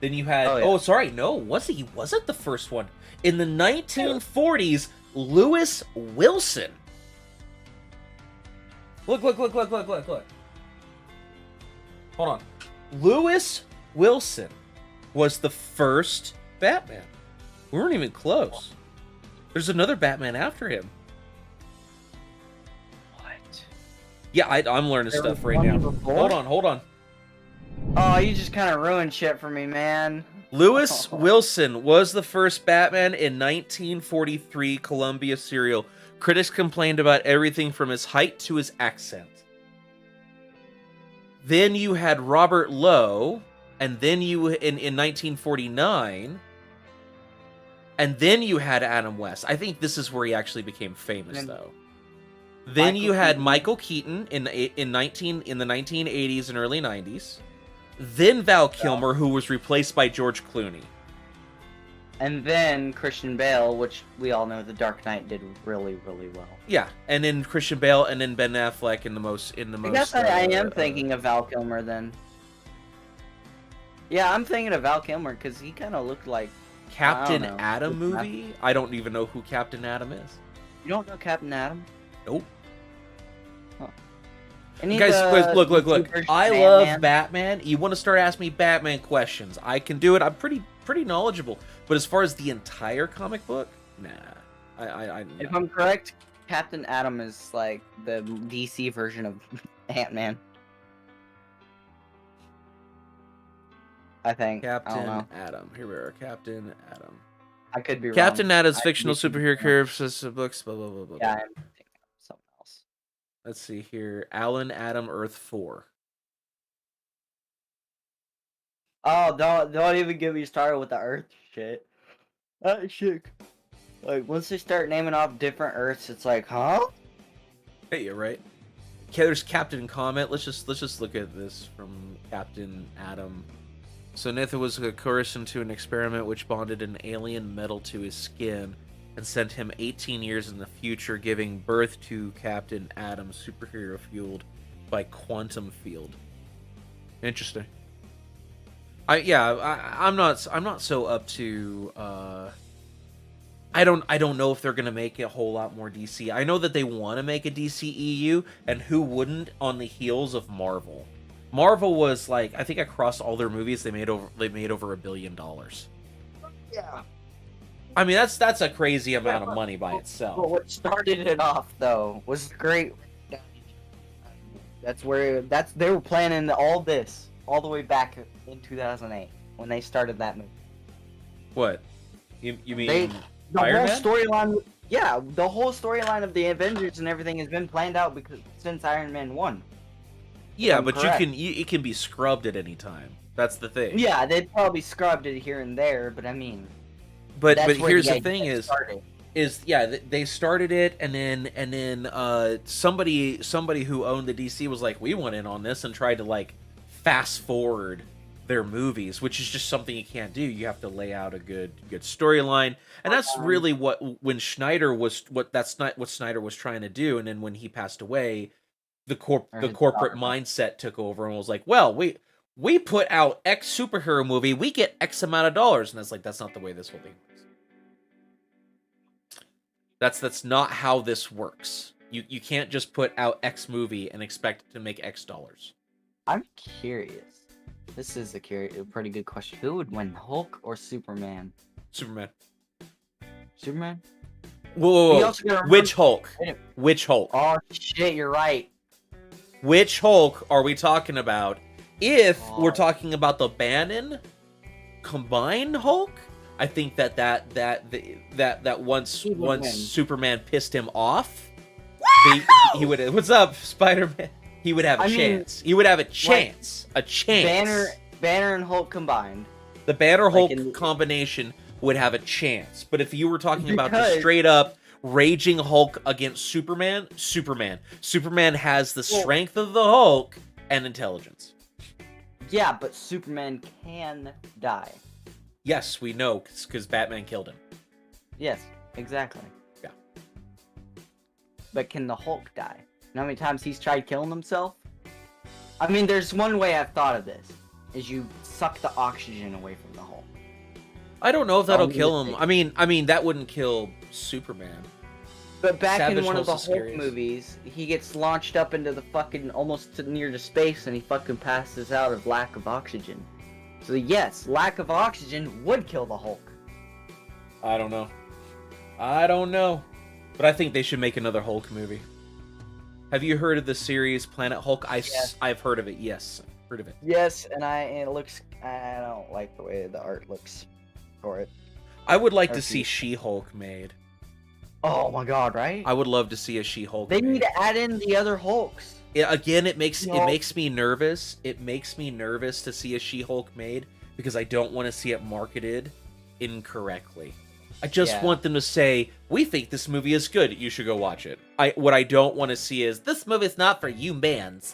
Then you had he wasn't the first one. In the 1940s, Lewis Wilson. Look. Hold on. Lewis Wilson was the first Batman. We weren't even close. There's another Batman after him. What? Yeah, I'm learning There stuff was right one now. before? Hold on. Oh, you just kind of ruined shit for me, man. Lewis Wilson was the first Batman in 1943 Columbia serial. Critics complained about everything from his height to his accent. Then you had Robert Lowe, and then you in 1949, and then you had Adam West. I think this is where he actually became famous, And though. Then Michael you had Keaton. Michael Keaton in the 1980s and early 90s. Then Val Kilmer, who was replaced by George Clooney. And then Christian Bale, which we all know The Dark Knight did really, really well. Yeah, and then Christian Bale, and then Ben Affleck in the most. I guess I am thinking of Val Kilmer then. Yeah, I'm thinking of Val Kilmer because he kind of looked like Captain I don't know. Adam movie. I don't even know who Captain Adam is. You don't know Captain Adam? Nope. Any Guys, look. YouTubers, I Batman? love Batman. You want to start asking me Batman questions? I can do it. I'm pretty knowledgeable. But as far as the entire comic book, nah. If I'm correct, Captain Adam is like the DC version of Ant-Man. I think. I don't Captain know. Adam. Here we are. Captain Adam. I could be wrong. Captain Adam's I could fictional be completely superhero wrong. career books. Blah blah blah blah. Yeah, blah. I'm thinking of something else. Let's see here. Alan Adam Earth 4. Oh, don't even get me started with the Earth shit. That shit. Like once they start naming off different Earths, it's like, huh? Hey, you're right. Okay, there's Captain Comet. Let's just look at this from Captain Adam. So Nathan was coerced into an experiment which bonded an alien metal to his skin and sent him 18 years in the future, giving birth to Captain Adam, superhero fueled by quantum field. Interesting. I'm not so up to. I don't know if they're gonna make a whole lot more DC. I know that they want to make a DCEU, and who wouldn't on the heels of Marvel. Marvel was like, I think across all their movies they made over $1 billion. Yeah. I mean that's a crazy amount of money by But itself. what started it off though was the great. They were planning all this all the way back in 2008 when they started that movie. What? You mean The Iron whole Man? storyline. Yeah, the whole storyline of the Avengers and everything has been planned out since Iron Man 1. Yeah, I'm but correct. it can be scrubbed at any time. That's the thing. Yeah, they'd probably scrubbed it here and there, but I mean, But that's where here's the the thing idea is started. they started it, and then somebody who owned the DC was like, we want in on this, and tried to like fast forward their movies, which is just something you can't do. You have to lay out a good storyline, and that's really what Snyder was trying to do. And then when he passed away, the corporate mindset took over and was like, well, we put out X superhero movie, we get X amount of dollars, and it's like, that's not the way this whole thing works. That's not how this works. You can't just put out X movie and expect it to make X dollars. I'm curious. This is a pretty good question. Who would win, Hulk or Superman? Superman. Superman? Whoa. You also gotta Which remember- Hulk? Which Hulk? Oh shit, you're right. Which Hulk are we talking about? If we're Oh. talking about the Bannon combined Hulk, I think that once He would win. Superman pissed him off, he would. What's up, Spider-Man? He would have a chance. He would have a chance. A chance. Banner and Hulk combined. The Banner Like Hulk in- combination would have a chance. But if you were talking about the Because- straight up raging Hulk against Superman has the strength of the Hulk and intelligence. Yeah, but Superman can die. Yes, we know, because Batman killed him. Yes, exactly. Yeah. But can the Hulk die? You know how many times he's tried killing himself? I mean, there's one way I've thought of this. Is you suck the oxygen away from the Hulk. I don't know if that'll Oh, kill him. yeah. I mean that wouldn't kill Superman. But back Savage in one of the Hulk's Hulk scariest. movies, he gets launched up into the fucking almost near to space, and he fucking passes out of lack of oxygen. So yes, lack of oxygen would kill the Hulk. I don't know. But I think they should make another Hulk movie. Have you heard of the series Planet Hulk? Yes. I've heard of it. Yes, I've heard of it. Yes, and it looks. I don't like the way the art looks for it. I would like Or to see she- She-Hulk made. Oh my god, right? I would love to see a She-Hulk. They made. need to add in the other Hulks. again, it No. makes me nervous. It makes me nervous to see a She-Hulk made because I don't want to see it marketed incorrectly. I just Yeah. want them to say, "We think this movie is good. You should go watch it." What I don't want to see is this movie's not for you, mans.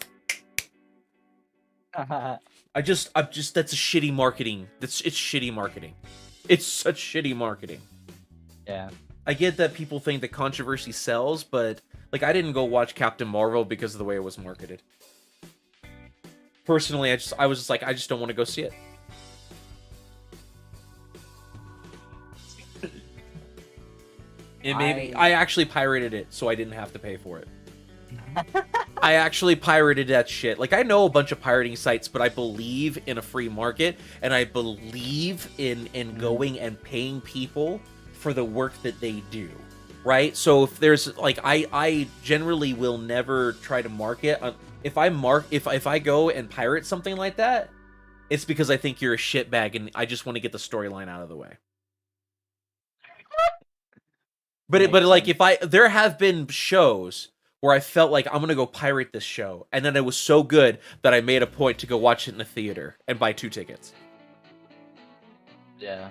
I'm just that's a shitty marketing. It's shitty marketing. It's such shitty marketing. Yeah. I get that people think that controversy sells, but like I didn't go watch Captain Marvel because of the way it was marketed. Personally, I was just like I just don't want to go see it. I actually pirated it so I didn't have to pay for it. I actually pirated that shit. Like, I know a bunch of pirating sites, but I believe in a free market, and I believe in going and paying people for the work that they do, right? So if there's, like, I generally will never try to market. If I go and pirate something like that, it's because I think you're a shitbag, and I just want to get the storyline out of the way. But like, there have been shows where I felt like I'm gonna go pirate this show, and then it was so good that I made a point to go watch it in the theater and buy 2 tickets. Yeah.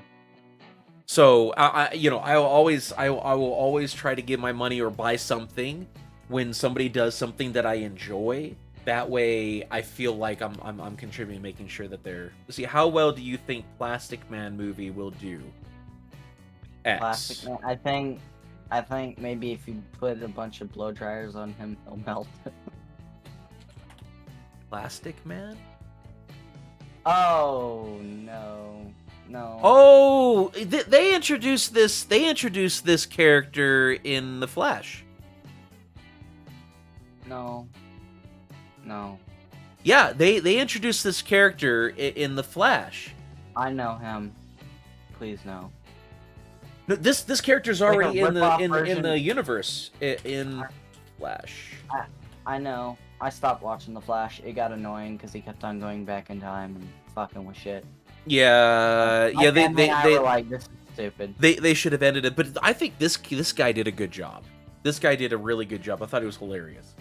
So I will always try to give my money or buy something when somebody does something that I enjoy. That way, I feel like I'm contributing, making sure that they're. See, how well do you think Plastic Man movie will do? X. Plastic Man. I think maybe if you put a bunch of blow dryers on him, he'll melt. Plastic Man? Oh no. Oh, they introduced this. They introduced this character in The Flash. No. Yeah, they introduced this character in The Flash. I know him. Please no. No, this character's Like a already in rip-off version. the universe in Flash. I know. I stopped watching The Flash. It got annoying because he kept on going back in time and fucking with shit. Yeah, My family and I were like, this is stupid. They should have ended it, but I think this guy did a good job. This guy did a really good job. I thought he was hilarious.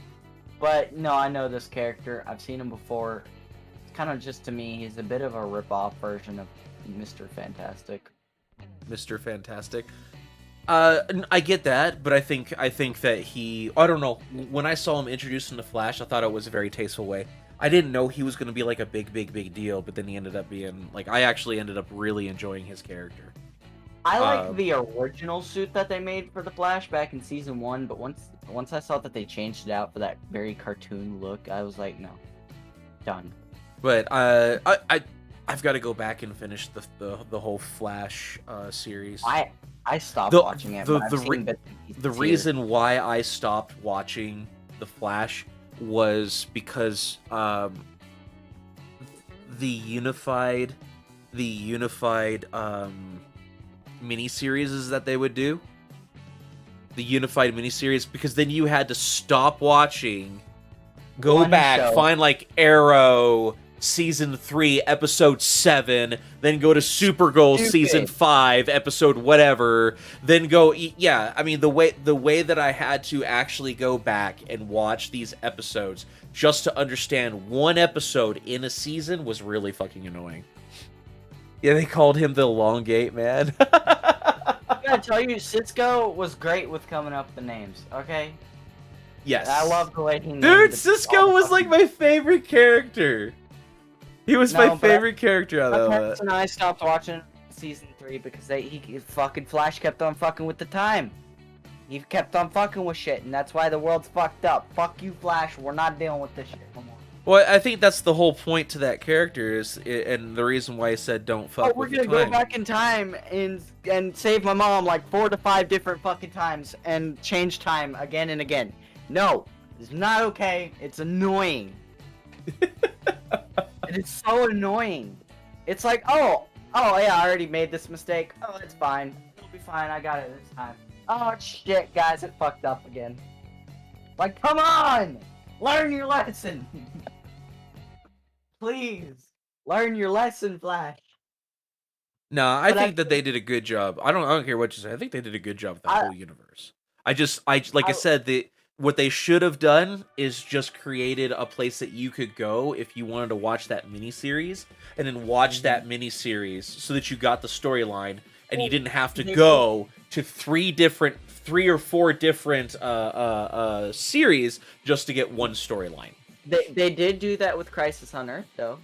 But no, I know this character. I've seen him before. It's kind of just to me, he's a bit of a rip-off version of Mr. Fantastic. Mr. Fantastic. I get that, but I think that I don't know. When I saw him introduced in The Flash, I thought it was a very tasteful way. I didn't know he was going to be like a big deal, but then he ended up being like I actually ended up really enjoying his character. I like the original suit that they made for the Flash back in season 1, but once I saw that they changed it out for that very cartoon look, I was like, no, done. But I've got to go back and finish the whole Flash series. I stopped watching it. The reason why I stopped watching the Flash was because the unified miniseries that they would do. The unified miniseries, because then you had to stop watching, go One back, show. find like Arrow season 3 episode 7, then go to Supergirl Stupid. season 5 episode whatever, then go yeah, I mean the way that I had to actually go back and watch these episodes just to understand one episode in a season was really fucking annoying. Yeah, they called him the Elongate Man. I gotta tell you, Cisco was great with coming up with the names, okay? Yes. I love the way he named Dude, the- Cisco all the was like fucking- my favorite character. He was No, my but favorite character out My of parents it. and I stopped watching season 3 because he fucking Flash kept on fucking with the time. He kept on fucking with shit, and that's why the world's fucked up. Fuck you, Flash. We're not dealing with this shit no more. Well, I think that's the whole point to that character and the reason why I said don't fuck We're with the gonna go time. back in time and save my mom like 4 to 5 different fucking times and change time again and again. No, it's not okay. It's annoying. It is so annoying. It's like, oh yeah, I already made this mistake. Oh, it's fine. It'll be fine. I got it this time. Oh shit, guys, it fucked up again. Like, come on, learn your lesson. Please, learn your lesson, Flash. No, I But think that they did a good job. I don't care what you say. I think they did a good job with the I- whole universe. I said, what they should have done is just created a place that you could go if you wanted to watch that miniseries, and then watch that miniseries so that you got the storyline, and you didn't have to go to three or four different series just to get one storyline. They did do that with Crisis on Earth, though.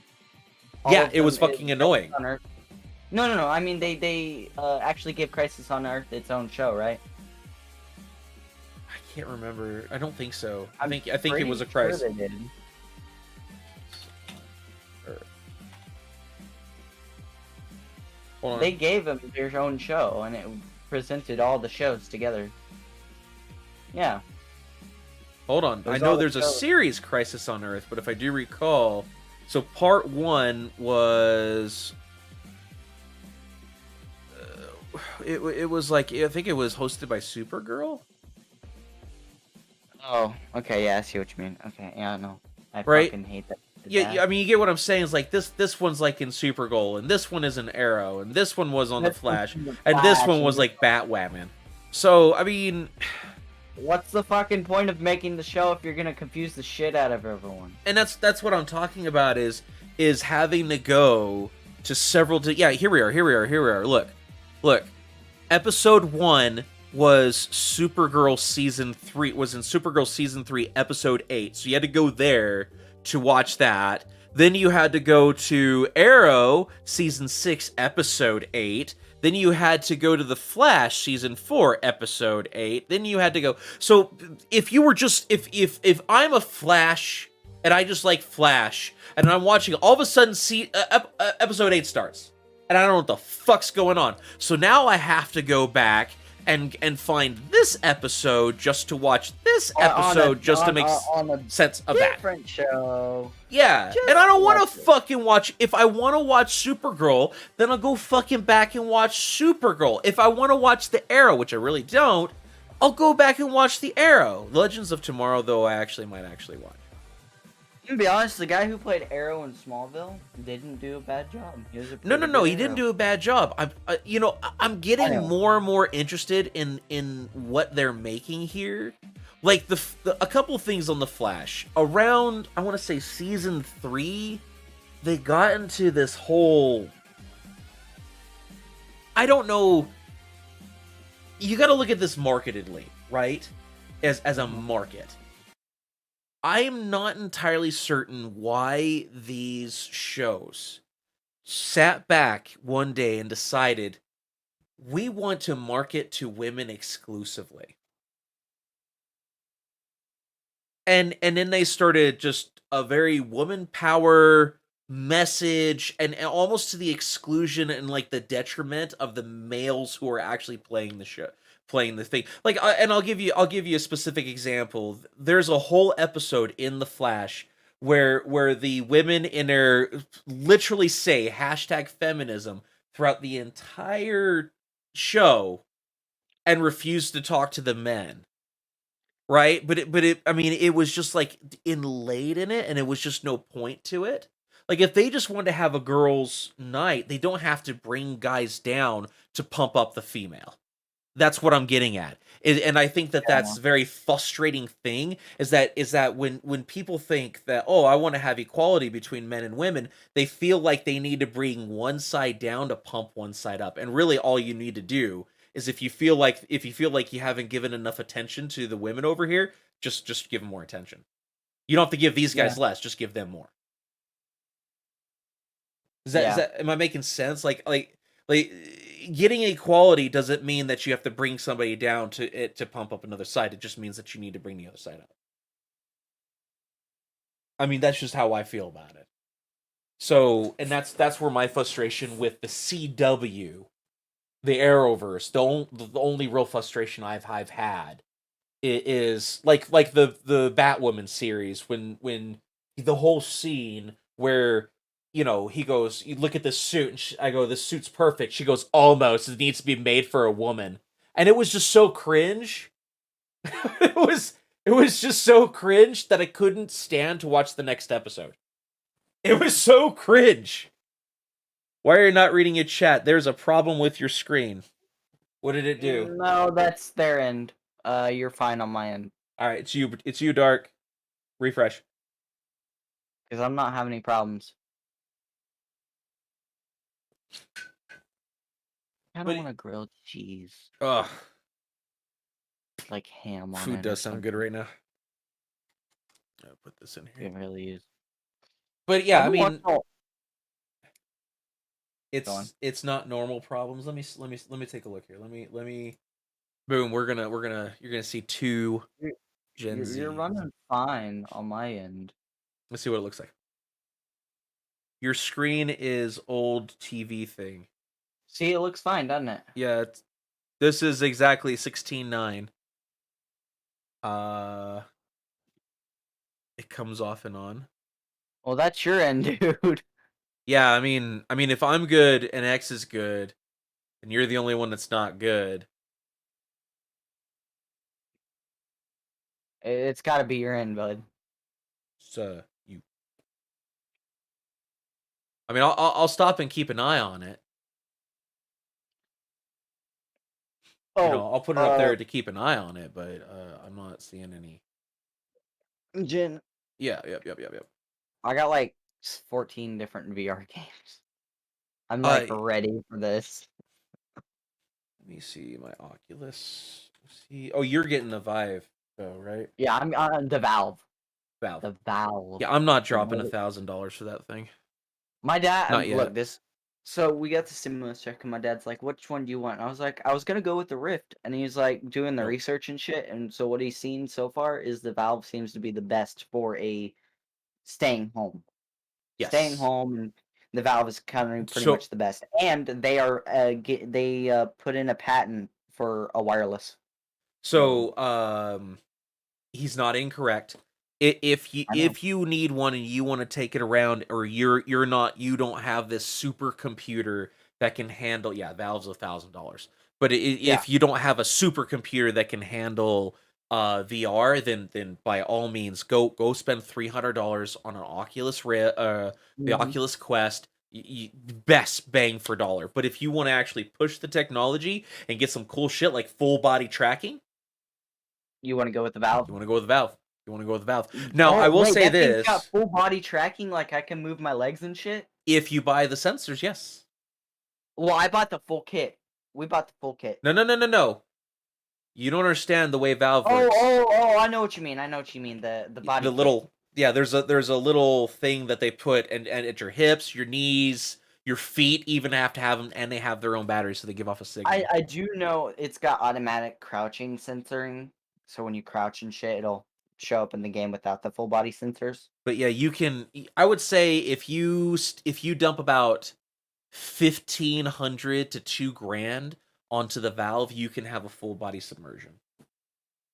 Yeah, it was fucking annoying. No. I mean, they actually gave Crisis on Earth its own show, right? I can't remember. I don't think so. I think Pretty it was a sure Crisis. they did. Hold on. They gave them their own show, and it presented all the shows together. Yeah. Hold on. I know there's a series, Crisis on Earth, but if I do recall, so part 1 was it was like, I think it was hosted by Supergirl. Oh, okay, yeah, I see what you mean. Okay, yeah, no, I Right? fucking hate that. Yeah, I mean, you get what I'm saying. Is like this one's like in Supergirl, and this one is an Arrow, and this one was on the Flash, and this one was like Batwoman. So I mean, what's the fucking point of making the show if you're gonna confuse the shit out of everyone? and that's what I'm talking about is having to go to several. Yeah, here we are. Look. Episode 1 was Supergirl season 3. Was in Supergirl season 3, episode 8. So you had to go there to watch that. Then you had to go to Arrow season 6, episode 8. Then you had to go to The Flash season 4, episode 8. Then you had to go. So if you were just if I'm a Flash and I just like Flash and I'm watching, all of a sudden episode 8 starts. And I don't know what the fuck's going on. So now I have to go back and find this episode just to watch this episode just to make sense of that. Different show. Yeah, Just and I don't want watch to it. fucking watch. If I want to watch Supergirl, then I'll go fucking back and watch Supergirl. If I want to watch The Arrow, which I really don't, I'll go back and watch The Arrow. Legends of Tomorrow, though, I might actually watch. To be honest, the guy who played Arrow in Smallville didn't do a bad job. He was a No, pretty good he didn't Arrow. do a bad job. I'm getting more and more interested in what they're making here. Like a couple things on the Flash around, I want to say season 3, they got into this whole. I don't know. You got to look at this marketedly, right? As a market. I am not entirely certain why these shows sat back one day and decided we want to market to women exclusively. And then they started just a very woman power message, and almost to the exclusion and like the detriment of the males who are actually playing the show, playing the thing. Like, and I'll give you a specific example. There's a whole episode in The Flash where the women in there literally say #feminism throughout the entire show and refuse to talk to the men. Right? But I mean, it was just like inlaid in it, and it was just no point to it. Like, if they just wanted to have a girls' night, they don't have to bring guys down to pump up the female. That's what I'm getting at. And I think that that's a very frustrating thing, is that when people think that, oh, I want to have equality between men and women, they feel like they need to bring one side down to pump one side up. And really all you need to do is if you feel like you haven't given enough attention to the women over here, just give them more attention. You don't have to give these guys less, just give them more. Is that am I making sense? Like getting equality doesn't mean that you have to bring somebody down to pump up another side. It just means that you need to bring the other side up. I mean, that's just how I feel about it. So, and that's where my frustration with the CW, the Arrowverse, the only real frustration I've had is like the Batwoman series when the whole scene where, you know, he goes, you look at this suit, and I go, this suit's perfect. She goes, almost. It needs to be made for a woman. And it was just so cringe. it was just so cringe that I couldn't stand to watch the next episode. It was so cringe. Why are you not reading your chat? There's a problem with your screen. What did it do? No, that's their end. You're fine on my end. All right, it's you, Dark. Refresh. Because I'm not having any problems. I don't But want a grilled cheese. ugh, Like ham on food it or does sound good something. right now. I'll put this in here. It really is. But yeah, I Every once mean, in a while- it's not normal problems. Let me take a look here. Let me. Boom. You're gonna see two Gen Z. You're running fine on my end. Let's see what it looks like. Your screen is old TV thing. See, it looks fine, doesn't it? Yeah, this is exactly 16:9. It comes off and on. Well, that's your end, dude. Yeah, I mean, if I'm good and X is good, and you're the only one that's not good. It's got to be your end, bud. So you. I mean, I'll stop and keep an eye on it. Oh, You know, I'll put it up there to keep an eye on it, but I'm not seeing any. Jin, Yeah, yep. I got like 14 different VR games. I'm like ready for this. Let me see my Oculus. Let's see. Oh, you're getting the Vive, though, right? Yeah, I'm on the Valve. Valve. The Valve. Yeah, I'm not dropping $1,000 for that thing. My dad, Not yet. look, this. So we got the stimulus check, and my dad's like, "Which one do you want?" And I was like, "I was gonna go with the Rift," and he's like doing the Nope. research and shit. And so what he's seen so far is the Valve seems to be the best for a staying home. Yes. Staying home, and the Valve is kind of pretty much the best. And they are they put in a patent for a wireless. So he's not incorrect. If you need one and you want to take it around, or you don't have this supercomputer that can handle, Valve's $1,000. But if you don't have a supercomputer that can handle VR, then by all means go spend $300 on an the Oculus Quest. Best bang for dollar. But if you want to actually push the technology and get some cool shit like full body tracking, you want to go with the Valve. You want to go with the Valve. Now, I will say this. Got full body tracking, like I can move my legs and shit? If you buy the sensors, yes. Well, I bought the full kit. We bought the full kit. No. You don't understand the way Valve works. Oh, I know what you mean. The body The little kit. There's a little thing that they put and at your hips, your knees, your feet even have to have them, and they have their own batteries, so they give off a signal. I do know it's got automatic crouching sensoring, so when you crouch and shit, it'll show up in the game without the full body sensors. But yeah, you can. I would say if you dump about 1,500 to $2,000 onto the Valve, you can have a full body submersion.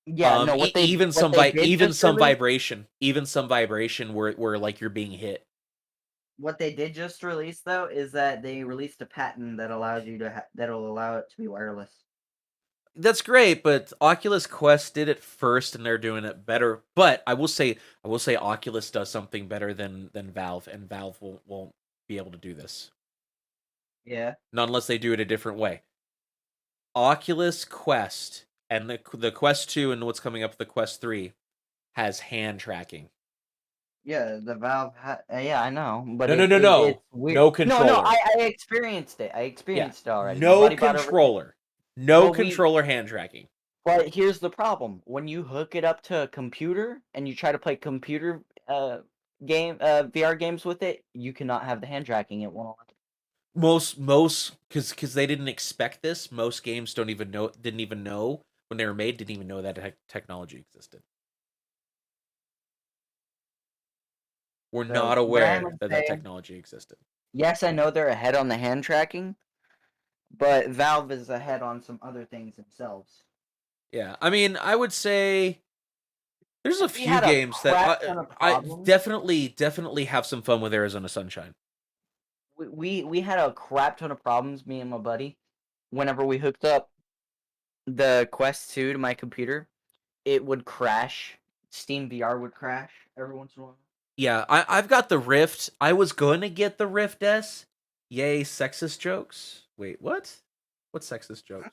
Yeah, no. Even some vibration where like you're being hit. What they did just release though is that they released a patent that allows you to that'll allow it to be wireless. That's great, but Oculus Quest did it first, and they're doing it better. But I will say Oculus does something better than Valve, and Valve won't be able to do this. Yeah. Not unless they do it a different way. Oculus Quest and the Quest 2 and what's coming up, the Quest 3, has hand tracking. Yeah, the Valve. Yeah, I know, but no. It's weird. No controller. No, I experienced it. It already. No controller. No controller hand tracking. But here's the problem: when you hook it up to a computer and you try to play computer VR games with it, you cannot have the hand tracking. It won't. Most because they didn't expect this. Most games didn't even know when they were made. Didn't even know that technology existed. We're not aware that technology existed. Yes, I know they're ahead on the hand tracking, but Valve is ahead on some other things themselves. Yeah, I mean, I would say there's a few games that I definitely have some fun with Arizona Sunshine. We had a crap ton of problems, me and my buddy, whenever we hooked up the Quest 2 to my computer. It would crash. Steam VR would crash every once in a while. Yeah, I've got the Rift. I was going to get the Rift S. Yay, sexist jokes. Wait, what? What sexist jokes?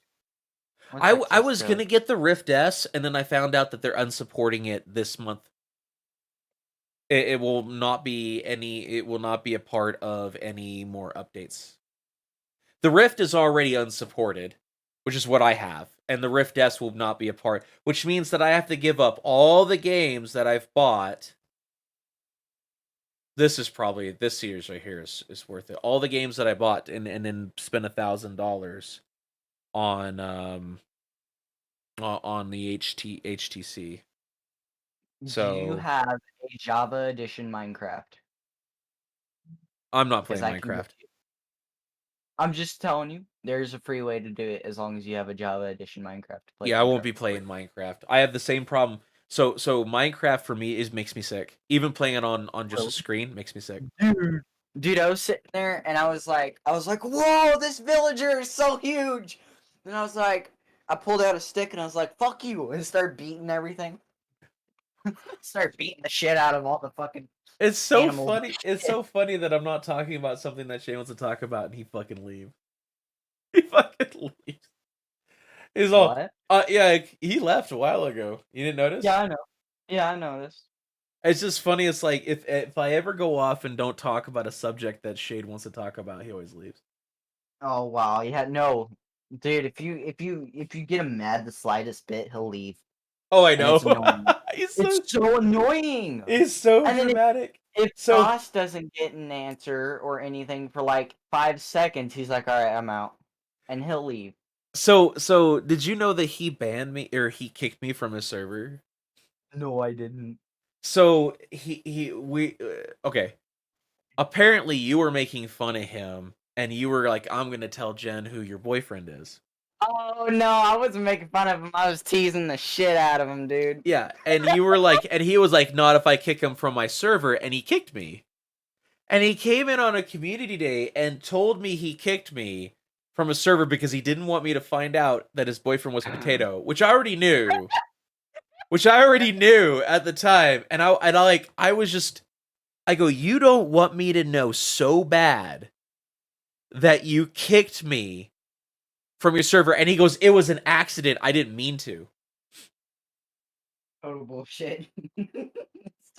What's I X's was Pro? gonna get the Rift S, and then I found out that they're unsupporting it this month. It will not be any. It will not be a part of any more updates. The Rift is already unsupported, which is what I have, and the Rift S will not be a part, which means that I have to give up all the games that I've bought. This year's right here is worth it. All the games that I bought and then spend $1,000 on on the HTC. Do you So have a Java edition Minecraft? I'm not Because playing I can. Minecraft. I'm just telling you, there's a free way to do it as long as you have a Java edition Minecraft to play Yeah, I won't Minecraft be for free. playing Minecraft. I have the same problem. So Minecraft for me makes me sick. Even playing it on just a Really? screen makes me sick. Dude, I was sitting there and I was like, whoa, this villager is so huge. And I was like, I pulled out a stick and I was like, fuck you, and started beating everything. Start beating the shit out of all the fucking It's so animals. funny. It's so funny that I'm not talking about something that Shane wants to talk about, and he fucking leave. He fucking leaves. He's all, What? yeah, he left a while ago. You didn't notice? Yeah, I know. Yeah, I know this. It's just funny. It's like if I ever go off and don't talk about a subject that Shade wants to talk about, he always leaves. Oh wow, yeah, no, dude. If you get him mad the slightest bit, he'll leave, Oh, I and know. it's annoying. he's so It's so annoying. he's so And then dramatic. if So Ross doesn't get an answer or anything for like 5 seconds, he's like, "All right, I'm out," and he'll leave. so did you know that he banned me or he kicked me from his server? No, I didn't. So we okay. Apparently you were making fun of him and you were like, I'm gonna tell Jen who your boyfriend is. Oh no, I wasn't making fun of him. I was teasing the shit out of him, dude. Yeah, and you were like, and he was like, not if I kick him from my server, and he kicked me. And he came in on a community day and told me he kicked me from a server because he didn't want me to find out that his boyfriend was Potato, which I already knew. Which I already knew at the time. And I was just I go, you don't want me to know so bad that you kicked me from your server. And he goes, it was an accident. I didn't mean to. Total bullshit.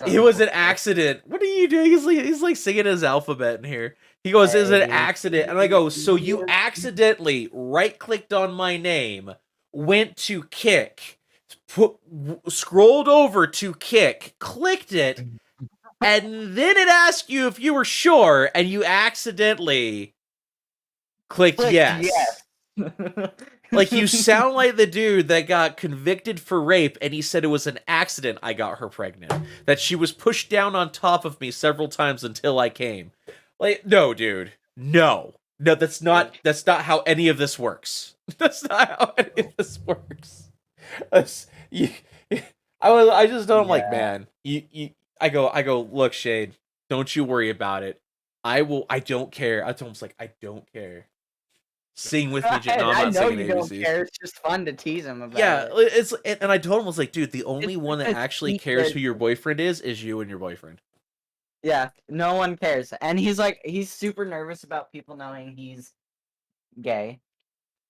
It was an accident. What are you doing? He's like singing his alphabet in here. He goes, "It's an accident," and I go, "So you accidentally right-clicked on my name, went to kick, scrolled over to kick, clicked it, and then it asked you if you were sure, and you accidentally clicked yes." Like, you sound like the dude that got convicted for rape and he said it was an accident I got her pregnant. That she was pushed down on top of me several times until I came. Like, no, dude. No. No, that's not how any of this works. That's not how any of this works. You, I just don't like, man. I go, look, Shade, don't you worry about it. I don't care. I told him, like, I don't care. Sing with me, no, I'm I not know singing you don't ABCs. care. It's just fun to tease him about Yeah, it. and I told him, I was like, dude, the only It's one that because actually he cares said- who your boyfriend is you and your boyfriend. Yeah, no one cares, and he's super nervous about people knowing he's gay.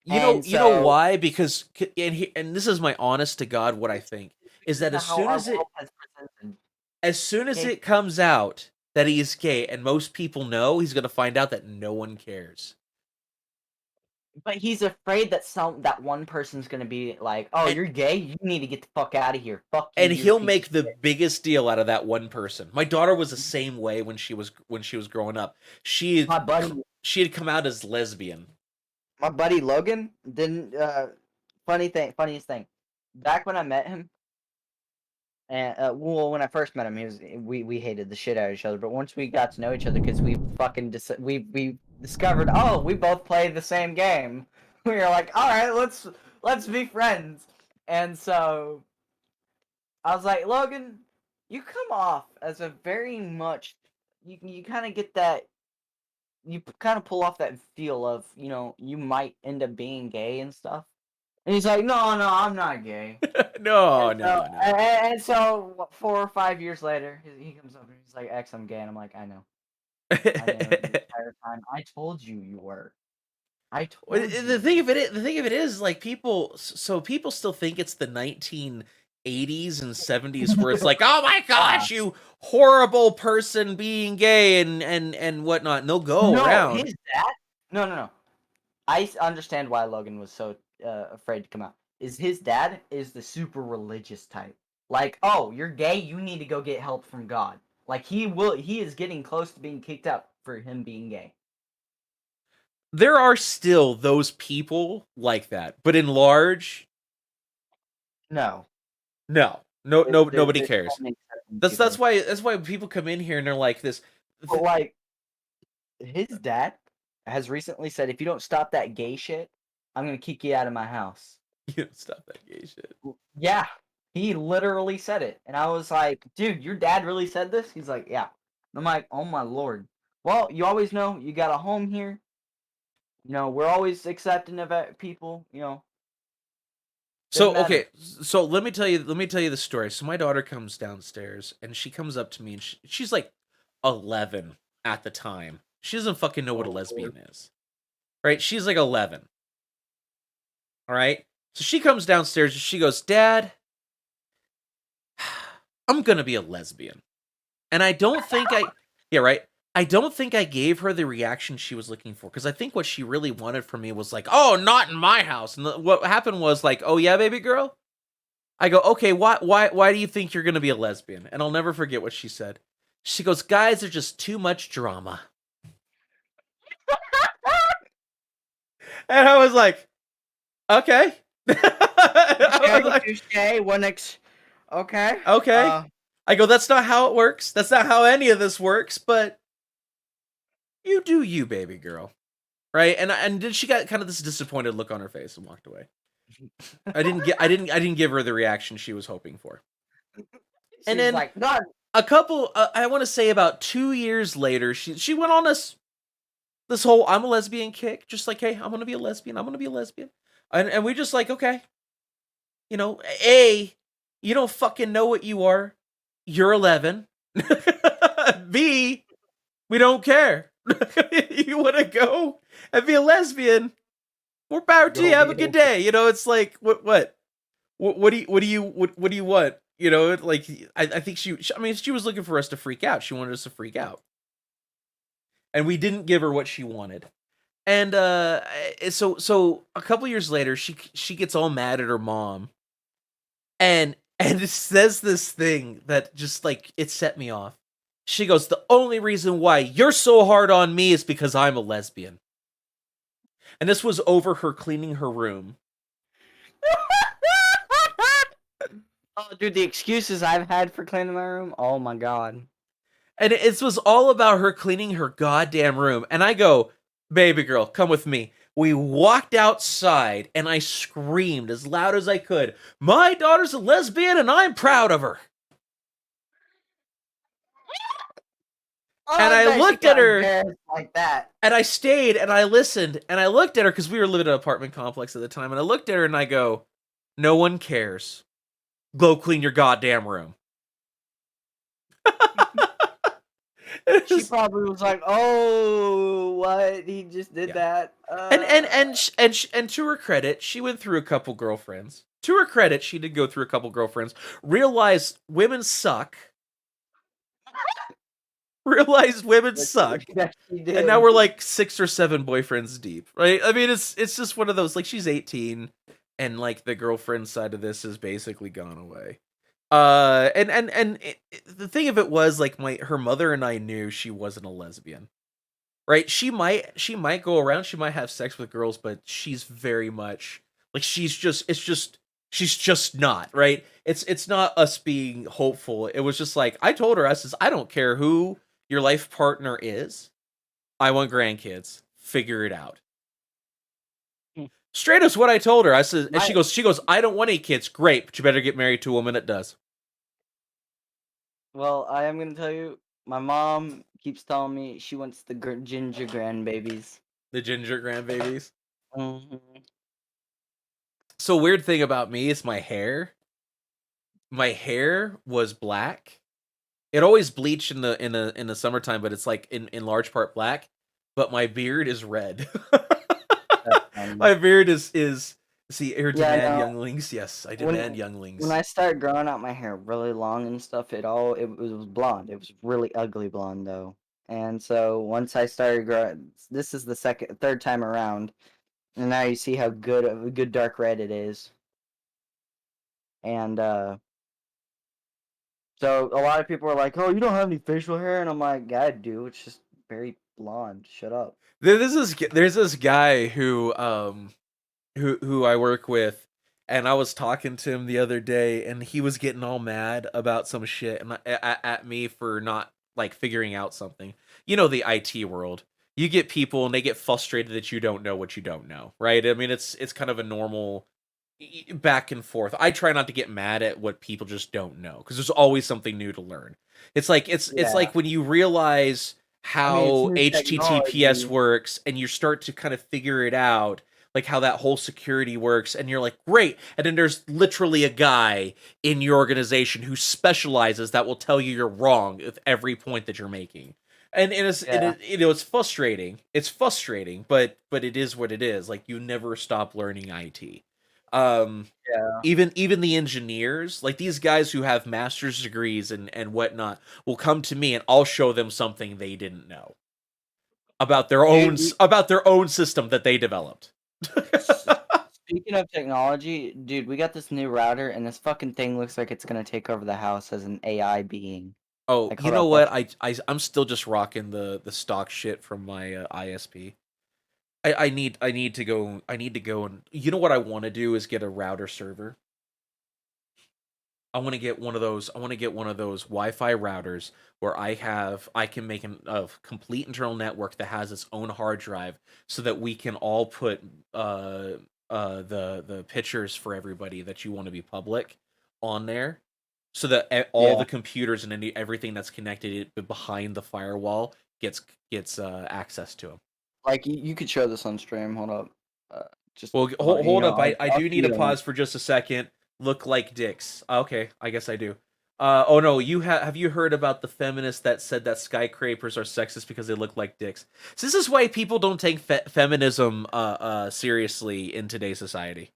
You know why? Because and this is my honest to God what I think is that How our world has presented. as soon as Gay. it comes out that he is gay and most people know, he's gonna find out that no one cares. But he's afraid that that one person's gonna be like, "Oh, And- you're gay. You need to get the fuck out of here. Fuck you." And you he'll piece make of the shit." biggest deal out of that one person. My daughter was the same way when she was growing up. She My had come out as lesbian. buddy Logan didn't. Funniest thing. Back when I met him, and well, when I first met him, we hated the shit out of each other. But once we got to know each other, because we fucking we discovered, oh, we both play the same game. We were like, all right, let's be friends. And so I was like, Logan, you come off as a very much you kind of get that you kind of pull off that feel of you might end up being gay and stuff. And he's like, no, I'm not gay. No. And so 4 or 5 years later, he comes up and he's like, X, I'm gay. And I'm like, I know. I know the entire time. I told you you were. I Well, told the you. thing of it is like people still think it's the 1980s and 70s where it's like, oh my Yeah. gosh, you horrible person being gay and whatnot. And they'll go No, around. his dad. No, no, no. Understand why Logan was so afraid to come out. Is his dad is the super religious type. Like, oh, you're gay, you need to go get help from God. Like he is getting close to being kicked out for him being gay. There are still those people like that, but in large, No. no, nobody There's so cares. many accepting That's people. why people come in here and they're like this. But like his dad has recently said, if you don't stop that gay shit, I'm gonna kick you out of my house. You know, stop that gay shit. Yeah, he literally said it, and I was like, dude, your dad really said this? He's like, yeah. I'm like, oh my lord. Well, you always know you got a home here. You know, we're always accepting of people. You know, doesn't So matter. okay, so let me tell you the story. So my daughter comes downstairs and she comes up to me and she's like 11 at the time. She doesn't fucking know what a Oh, lesbian Lord. is. Right? She's like 11. All right? So she comes downstairs and she goes, "Dad, I'm going to be a lesbian." And I don't think yeah, right? I don't think I gave her the reaction she was looking for because I think what she really wanted from me was like, "Oh, not in my house." And what happened was like, "Oh yeah, baby girl?" I go, "Okay, why do you think you're gonna be a lesbian?" And I'll never forget what she said. She goes, "Guys are just too much drama." And I was like, "Okay." I was like, Touche, one ex. Okay. "Okay." I go, "That's not how it works. That's not how any of this works, but you do you, baby girl." Right? And then she got kind of this disappointed look on her face and walked away. I didn't give her the reaction she was hoping for. And She's then like, no. a couple I want to say about 2 years later, she went on this whole I'm a lesbian kick, just like, "Hey, I'm gonna be a lesbian. I'm gonna be a lesbian," and we just like, okay, you know, A, you don't fucking know what you are. You're 11. B, we don't care. You want to go and be a lesbian? More power to you. Go Have a get good it. day. You know, it's like what do you want? You know, like I think I mean, she was looking for us to freak out. She wanted us to freak out, and we didn't give her what she wanted. And so a couple years later, she gets all mad at her mom, and it says this thing that just like it set me off. She goes, "The only reason why you're so hard on me is because I'm a lesbian." And this was over her cleaning her room. Oh, dude, the excuses I've had for cleaning my room. Oh my god. And it was all about her cleaning her goddamn room. And I go, "Baby girl, come with me." We walked outside and I screamed as loud as I could, "My daughter's a lesbian and I'm proud of her." Oh, And I bet she looked at got her embarrassed like that. and I stayed and I listened and I looked at her because we were living in an apartment complex at the time. And I looked at her and I go, "No one cares. Go clean your goddamn room." She probably was like, "Oh, what? He just did Yeah. that." And to her credit, she went through a couple girlfriends. To her credit, she did go through a couple girlfriends. Realized women suck. Realized women suck. That she did. And now we're like 6 or 7 boyfriends deep, right? I mean, it's just one of those. Like she's 18, and like the girlfriend side of this has basically gone away. The thing of it was like her mother and I knew she wasn't a lesbian. Right? She might go around, she might have sex with girls, but she's very much like she's just not, right? It's not us being hopeful. It was just like I told her, I says, "I don't care who your life partner is. I want grandkids. Figure it out." Hmm. Straight as what I told her. I said, and My- she goes, "I don't want any kids." Great, but you better get married to a woman that does. Well, I am gonna tell you, my mom keeps telling me she wants the ginger grandbabies. The ginger grandbabies. Mm-hmm. So weird thing about me is my hair. My hair was black. It always bleached in the summertime, but it's like in large part black. But my beard is red. My beard is see air Yeah, demand no. younglings. Yes, I demand younglings. When I started growing out my hair really long and stuff, it was blonde. It was really ugly blonde though. And so once I started growing, this is the third time around, and now you see how good of a good dark red it is. And so a lot of people are like, "Oh, you don't have any facial hair," and I'm like, "Yeah, I do. It's just very blonde. Shut up." There's this guy who I work with, and I was talking to him the other day, and he was getting all mad about some shit and at me for not like figuring out something. You know, the IT world. You get people and they get frustrated that you don't know what you don't know, right? I mean, it's kind of a normal back and forth. I try not to get mad at what people just don't know because there's always something new to learn. It's Yeah. like when you realize I mean, it's how new HTTPS technology. works and you start to kind of figure it out, like how that whole security works, and you're like, great. And then there's literally a guy in your organization who specializes that will tell you you're wrong with every point that you're making. And Yeah. you know, it's frustrating. It's frustrating, but it is what it is. Like you never stop learning IT. Um, Yeah. even the engineers, like these guys who have master's degrees and whatnot, will come to me and I'll show them something they didn't know Dude, you, about their own system that they developed. s- speaking of technology, dude, we got this new router, and this fucking thing looks like it's gonna take over the house as an AI being. Oh, Like, you hold know up, what? watch. I'm still just rocking the stock shit from my ISP. I need to go and you know what I want to do is get a router server. I want to get one of those. I want to get one of those Wi-Fi routers where I can make a complete internal network that has its own hard drive, so that we can all put the pictures for everybody that you want to be public on there, so that all Yeah. the computers and everything that's connected behind the firewall gets access to them. Like, you could show this on stream. Hold up. Just, Well, you hold know, up. I I'll do see need to it on. pause for just a second. Look like dicks. Okay, I guess I do. Oh no, have you heard about the feminist that said that skyscrapers are sexist because they look like dicks? So this is why people don't take feminism seriously in today's society.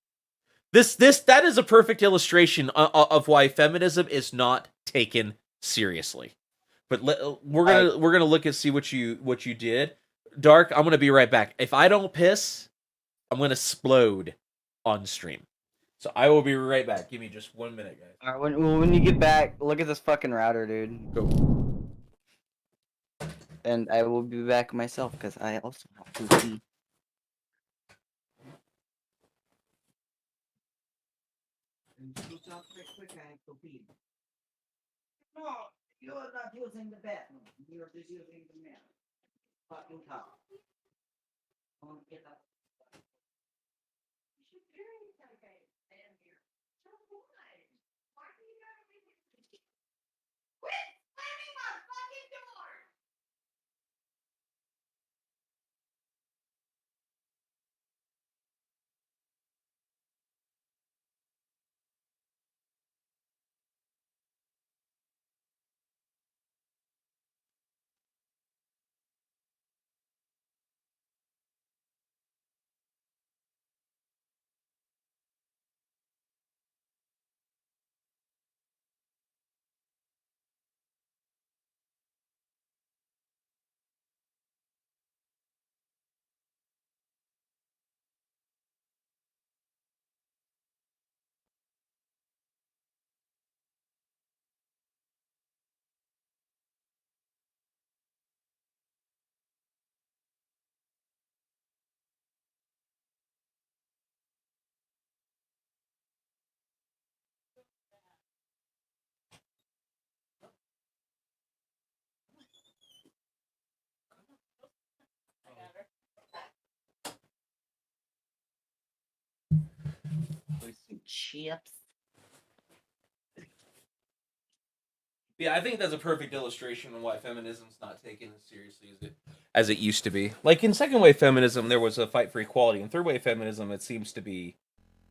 That is a perfect illustration of why feminism is not taken seriously. But Like, we're gonna look and see what you did. Dark, I'm gonna be right back. If I don't piss, I'm gonna explode on stream. So I will be right back. Give me just 1 minute, guys. alright, when you get back, look at this fucking router, dude. Go. And I will be back myself because I also have to pee. No, you're not using the bathroom. You're just using the man. Fucking top. With some chips. Yeah, I think that's a perfect illustration of why feminism's not taken as seriously as it used to be. Like in second wave feminism, there was a fight for equality. In third wave feminism, it seems to be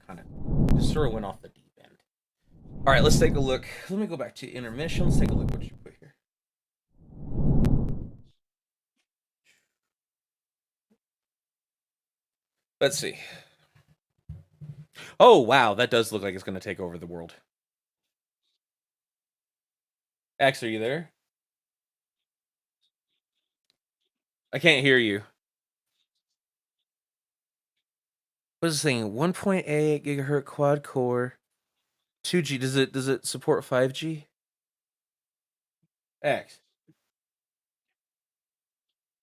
kind of just sort of went off the deep end. All right, let's take a look. Let me go back to intermission. Let's take a look what you put here. Let's see. Oh, wow. That does look like it's going to take over the world. X, are you there? I can't hear you. What's this thing? 1.8 gigahertz quad core. 2G. Does it support 5G? X.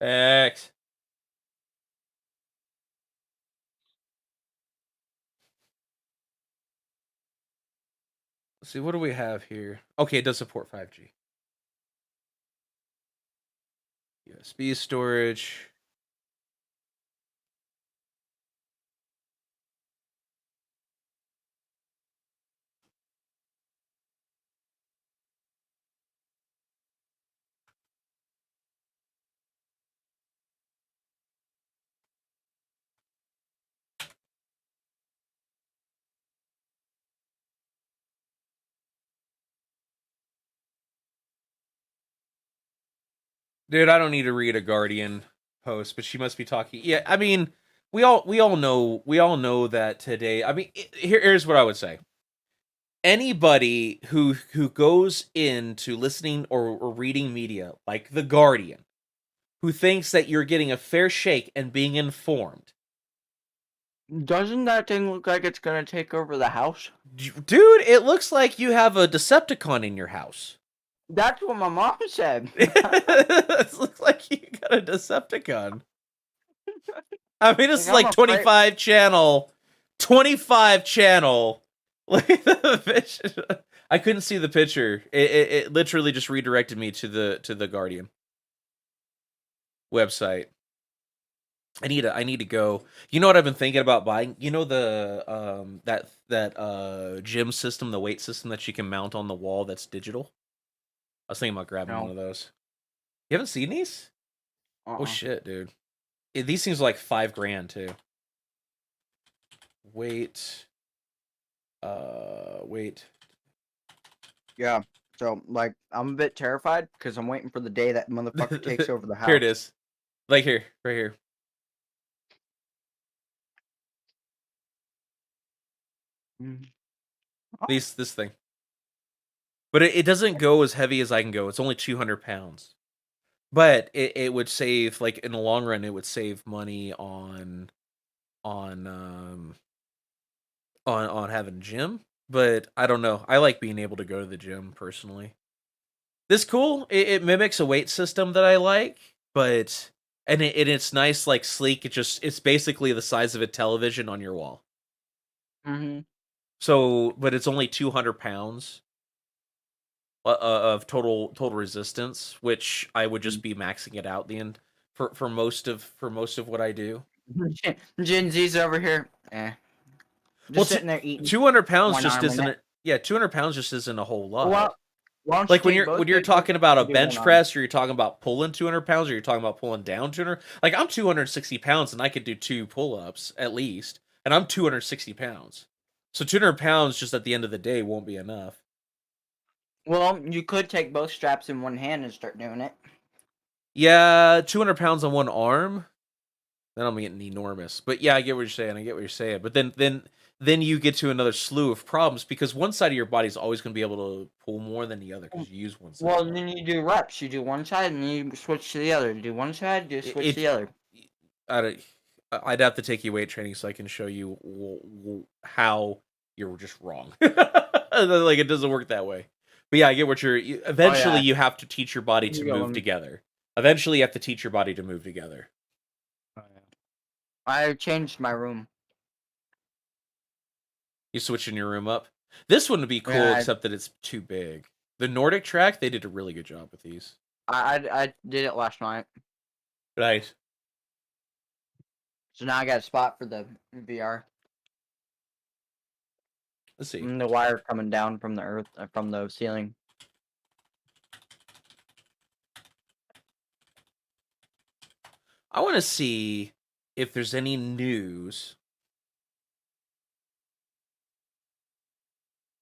X. Let's see, what do we have here? Okay, it does support 5G. USB storage. Dude, I don't need to read a Guardian post, but she must be talking. Yeah, I mean, we all know that today. I mean, here's what I would say. Anybody who goes into listening or reading media like the Guardian, who thinks that you're getting a fair shake and being informed, Doesn't that thing look like it's gonna take over the house? dude, it looks like you have a Decepticon in your house. That's what my mom said. It looks like you got a Decepticon. I mean, it's Like, like I'm afraid- 25 channel. Look at the picture. I couldn't see the picture. It literally just redirected me to the Guardian website. I need to go. You know what I've been thinking about buying? You know the that gym system, the weight system that you can mount on the wall that's digital? I was thinking about grabbing No. one of those. You haven't seen these? Uh-uh. Oh shit, dude. These things are like $5,000 too. Wait. Wait. Yeah. So, like, I'm a bit terrified because I'm waiting for the day that motherfucker takes over the house. Here it is. Like here, right here. Mhm. This thing. But it doesn't go as heavy as I can go. It's only 200 pounds. But it would save, like, in the long run, it would save money on on having a gym. But I don't know. I like being able to go to the gym personally. This cool. It mimics a weight system that I like, but and it's nice, like sleek. It's basically the size of a television on your wall. Mhm. So, but it's only 200 pounds of total resistance, which I would just be maxing it out the end for most of what I do. Gen Z's over here. Just Well, sitting there eating. 200 pounds one just arm in isn't it. it? Yeah, 200 pounds just isn't a whole lot. Well, why don't Like you take both when you're big talking ones about a and do bench one arm? press, or you're talking about pulling 200 pounds, or you're talking about pulling down 200. Like I'm 260 pounds and I could do 2 pull-ups at least, and I'm 260 pounds. So 200 pounds just at the end of the day won't be enough. Well, you could take both straps in one hand and start doing it. Yeah, 200 pounds on one arm, then I'm getting enormous. But yeah, I get what you're saying. But then you get to another slew of problems because one side of your body's always going to be able to pull more than the other because you use one side. Well, then you do reps. You do one side and you switch to the other. You do one side, you switch to the other. I'd have to take you weight training so I can show you how you're just wrong. Like it doesn't work that way. But yeah, I get what eventually you have to teach your body to move together. Eventually you have to teach your body to move together. I changed my room. You switching your room up? This wouldn't be cool Yeah, except that it's too big. The Nordic track, they did a really good job with these. I did it last night. Right. So now I got a spot for the VR. Let's see. And the wire coming down from the earth, from the ceiling. I want to see if there's any news.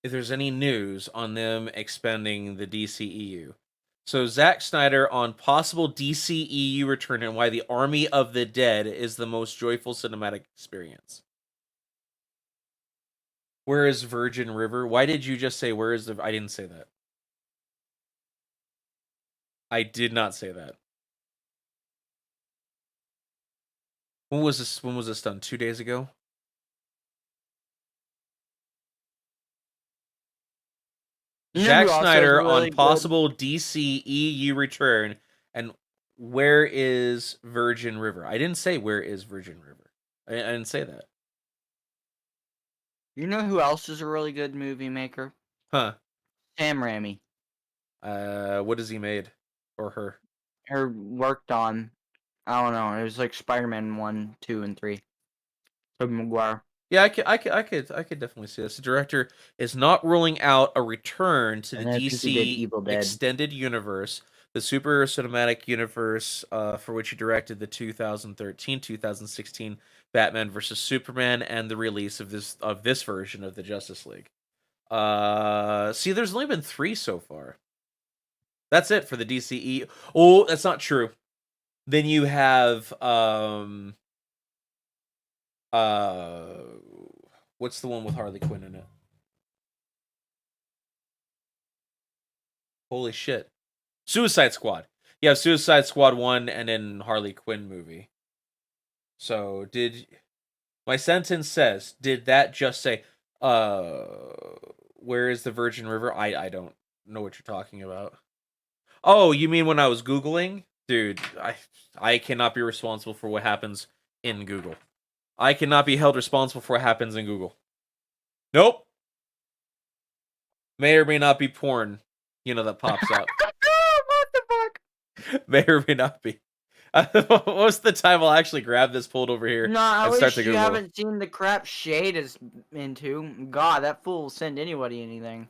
If there's any news on them expanding the DCEU. So Zack Snyder on possible DCEU return and why the Army of the Dead is the most joyful cinematic experience. Where is Virgin River? Why did you just say where is the? I didn't say that. I did not say that. When was this? When was this done? 2 days ago. You know Zack who also is Snyder really on good? possible DCEU return and where is Virgin River? I didn't say where is Virgin River. I didn't say that. You know who else is a really good movie maker? Huh. Sam Raimi. What has he made? Or her? Or worked on. I don't know. It was like Spider-Man 1, 2, and 3. Tobey Maguire. Yeah, I could definitely see this. The director is not ruling out a return to the And that's 'cause he did DC Evil Dead. extended universe, the super cinematic universe, for which he directed the 2013-2016 Batman vs Superman and the release of this version of the Justice League. See, there's only been 3 so far. That's it for the DCE. Oh, that's not true. Then you have what's the one with Harley Quinn in it? Holy shit. Suicide Squad. You have Suicide Squad 1 and then Harley Quinn movie. So, my sentence says, did that just say where is the Virgin River? I don't know what you're talking about. Oh, you mean when I was Googling? Dude, I cannot be responsible for what happens in Google. I cannot be held responsible for what happens in Google. Nope. May or may not be porn, that pops up. What the fuck? May or may not be. Most of the time, I'll actually grab this pulled over here No, I and start wish to you Google. haven't seen the crap Shade is into. God, that fool will send anybody anything.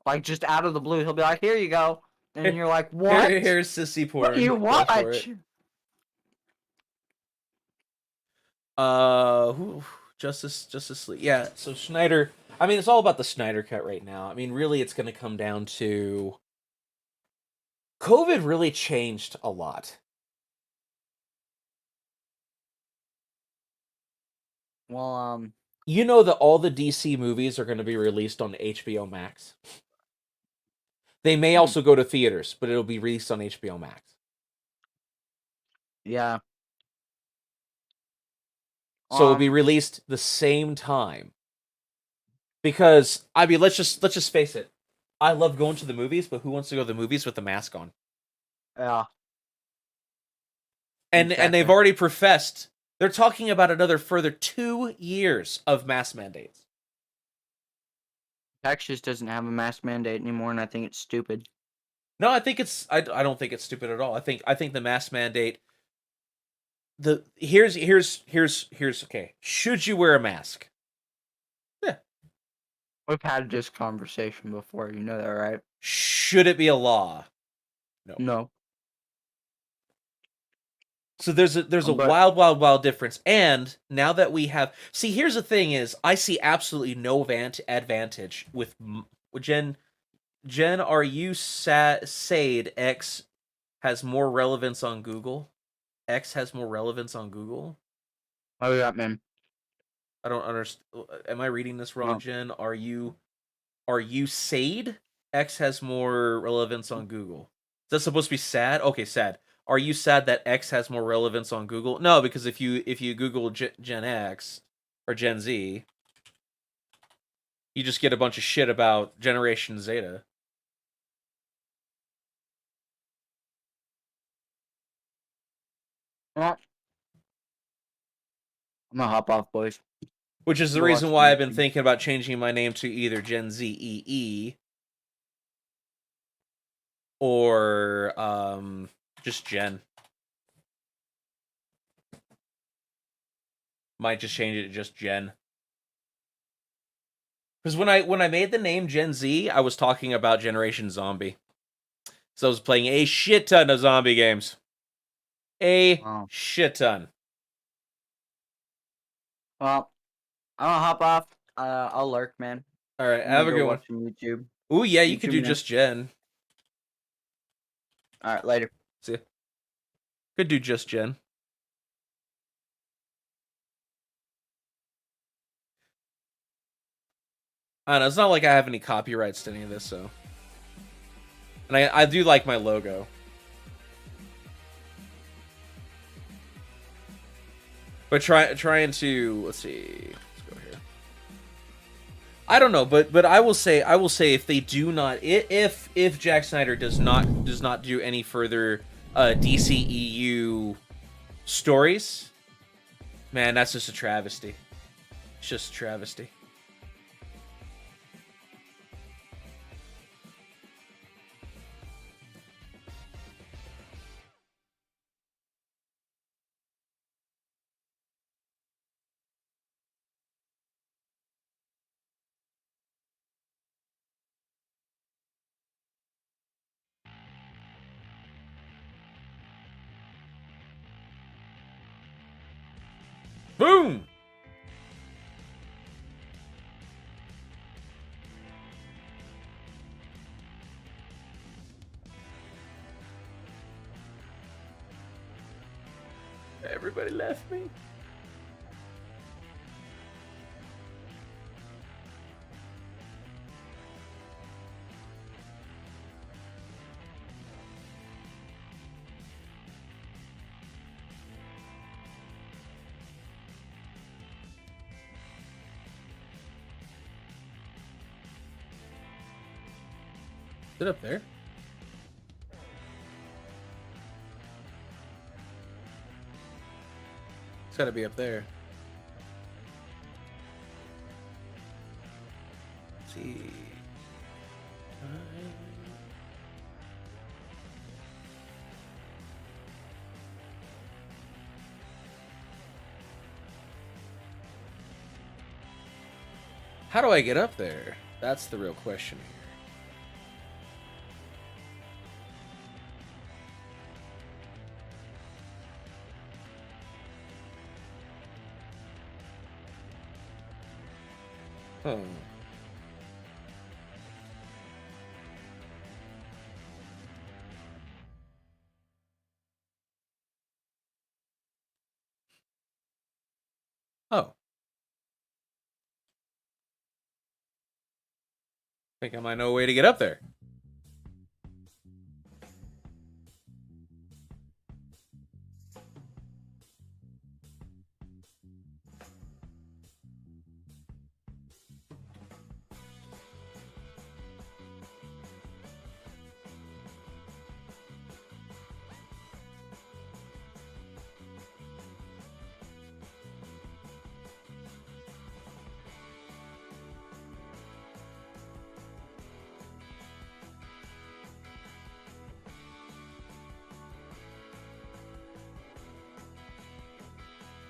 Like, just out of the blue, he'll be like, here you go. And you're like, what? Here's sissy porn. What do you Go for watch? it. Justice League. Yeah, so Snyder. I mean, it's all about the Snyder cut right now. I mean, really, it's going to come down to COVID really changed a lot. Well, You know that all the DC movies are going to be released on HBO Max. They may also go to theaters, but it'll be released on HBO Max. yeah. So it'll be released the same time. Because I mean, let's just face it. I love going to the movies, but who wants to go to the movies with a mask on? Yeah. And they've Exactly. already professed they're talking about another further 2 years of mask mandates. Texas doesn't have a mask mandate anymore, and I think it's stupid. No, I think it's I don't think it's stupid at all. I think the mask mandate here's okay. Should you wear a mask? Yeah. We've had this conversation before, you know that, right? Should it be a law? No. So there's a wild difference. And now that we have here's the thing is I see absolutely no advantage with Jen, are you saying X has more relevance on Google? X has more relevance on Google? Oh, yeah, man. I don't understand. Am I reading this wrong, No. Jen? Are you sad? X has more relevance on Google. Is that supposed to be sad? Okay, sad. Are you sad that X has more relevance on Google? No, because if you Google Gen X or Gen Z, you just get a bunch of shit about Generation Zeta. Well, I'm gonna hop off, boys. Which is the Go reason watch why the I've been YouTube. thinking about changing my name to either Gen Z EE or just Gen. Might just change it to just Gen. Because when I made the name Gen Z, I was talking about Generation Zombie. So I was playing a shit ton of zombie games. Wow. Shit ton. Well, I'm gonna hop off. I'll lurk, man. All right, I'm have gonna a go good one. watch some YouTube. Ooh, yeah, you could YouTube do now. just Gen. All right, later. See ya. Could do just Jen. I don't know. It's not like I have any copyrights to any of this, so. And I do like my logo. But trying to, let's see. Let's go here. I don't know, but I will say if they do not, if Jack Snyder does not do any further DCEU stories, man, that's just a travesty. It's just a travesty. Boom! Everybody left me. Is it up there? It's gotta be up there. Let's see. How do I get up there? That's the real question here. Hmm. Oh. Think I might know a way to get up there.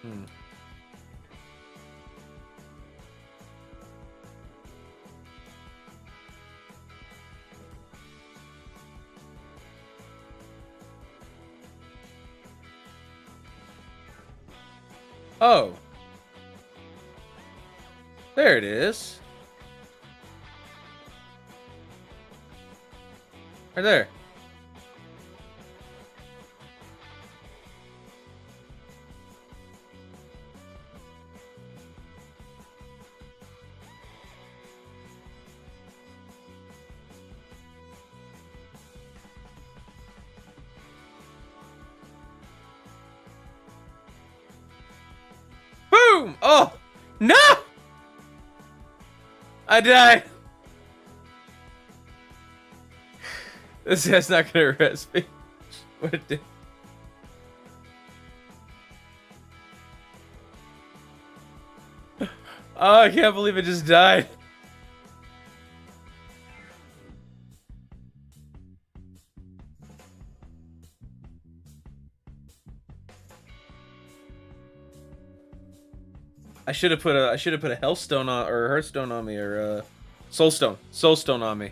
Hmm. Oh. There it is. Right there. Boom! Oh! No! I died. This guy's not gonna arrest me. What a dick. Oh, I can't believe it just died. I should have put a Hellstone on, or Hearthstone on me, or Soulstone on me.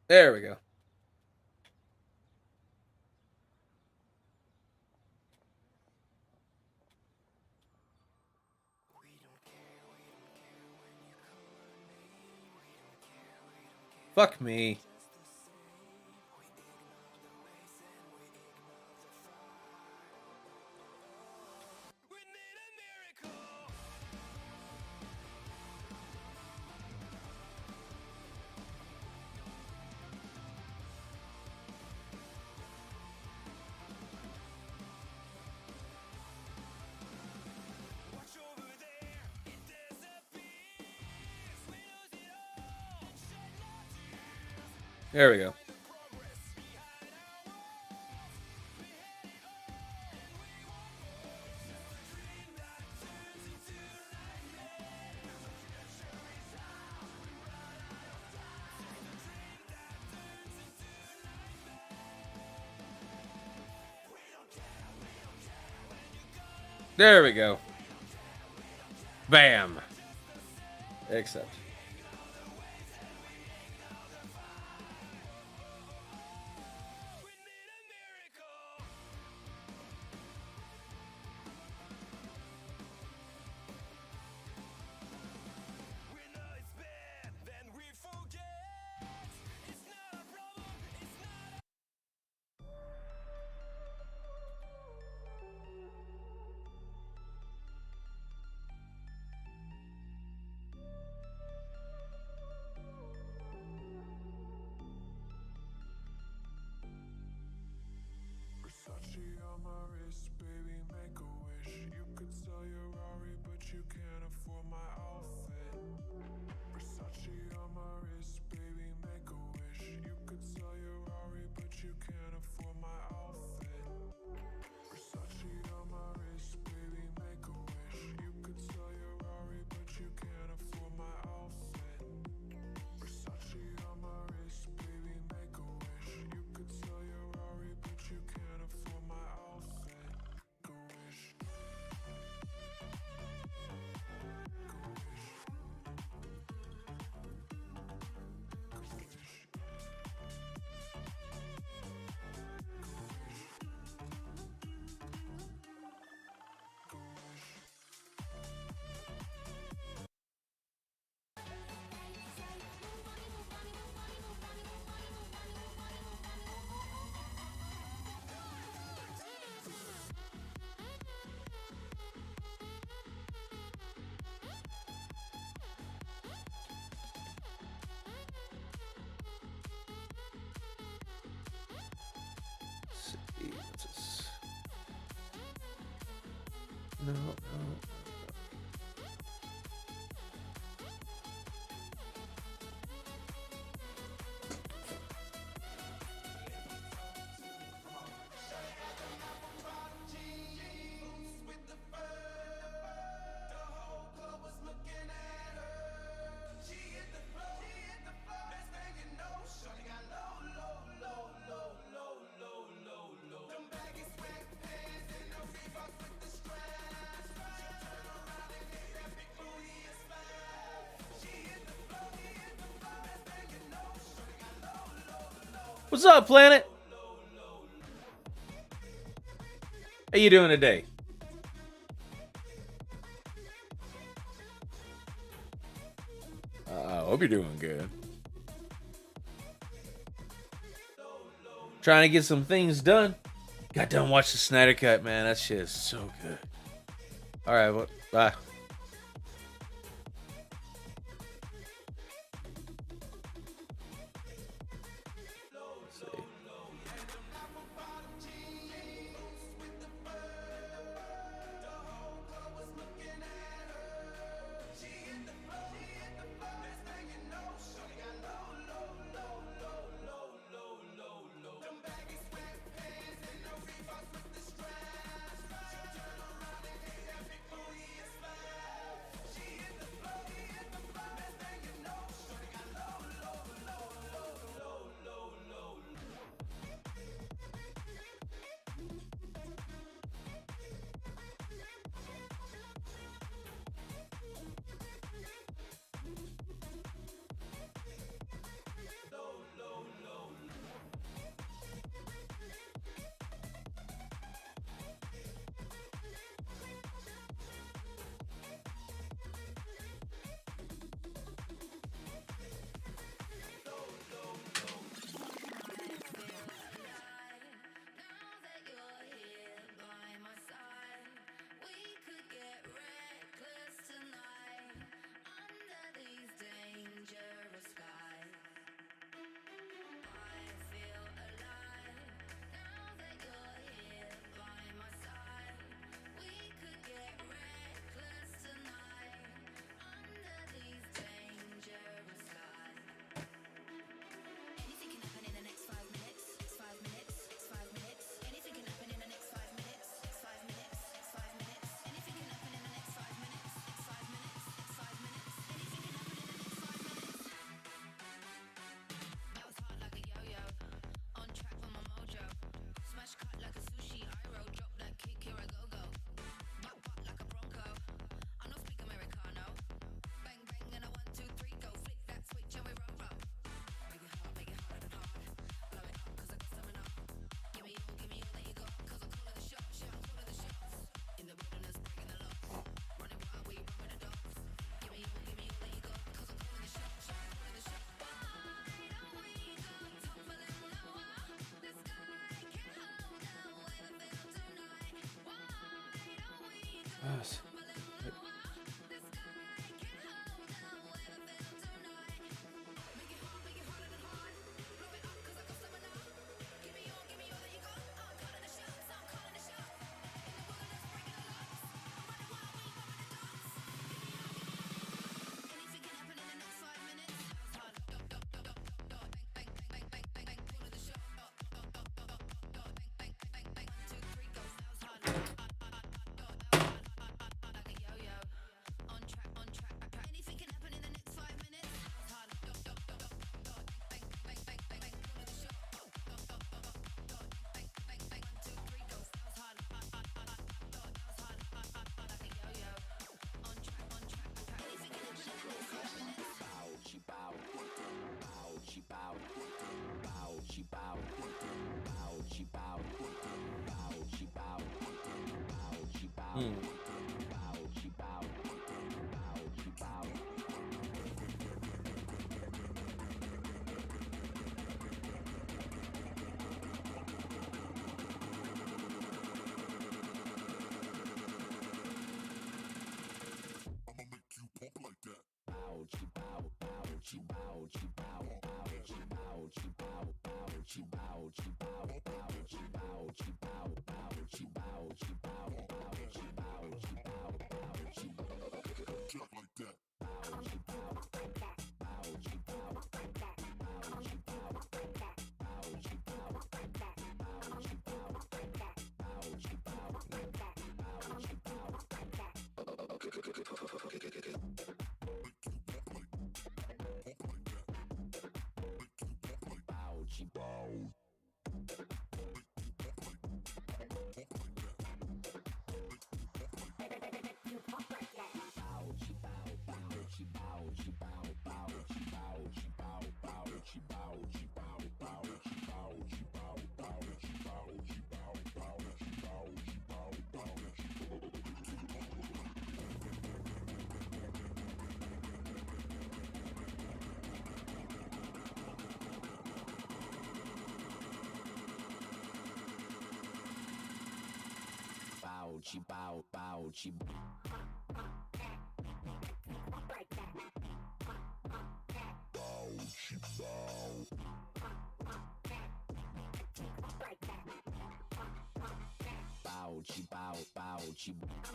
There we go. Fuck me. There we go. There we go. Bam. Except. Versace on my wrist, baby, make a wish. You could sell your Rari, but you can't afford my outfit. Versace on my wrist, baby, make a wish. You could sell your Rari, but you can't afford my outfit. Versace on my wrist, baby, make a wish. You could sell your Rari, but you can't afford my outfit. Versace on my wrist, baby, make a wish. You could sell your Rari, but you can't afford my outfit. Go wish. See, what's this? No, no. What's up, Planet? How you doing today? I hope you're doing good. Trying to get some things done. Got done watching the Snydercut, man. That shit is so good. All right, well, bye. Let's see. I'ma make you pump like that. Ouchie bow, ouchie bow, ouchie bow, ouchie bow, ouchie bow, ouchie bow, ouchie bow, ouchie bow, ouchie bow, ouchie bow, ouchie bow, ouchie bow, ouchie bow, ouchie bow. Jack like that. Ouchie bow, like that. Ouchie bow, like that. Ouchie bow, like that. Ouchie bow, like that. Ouchie bow, like that. Ouchie bow, like that. Ouchie bow, like that. Ouchie bow. Ouchie bow, ouchie bow. Ouchie bow. Ouchie bow, ouchie bow.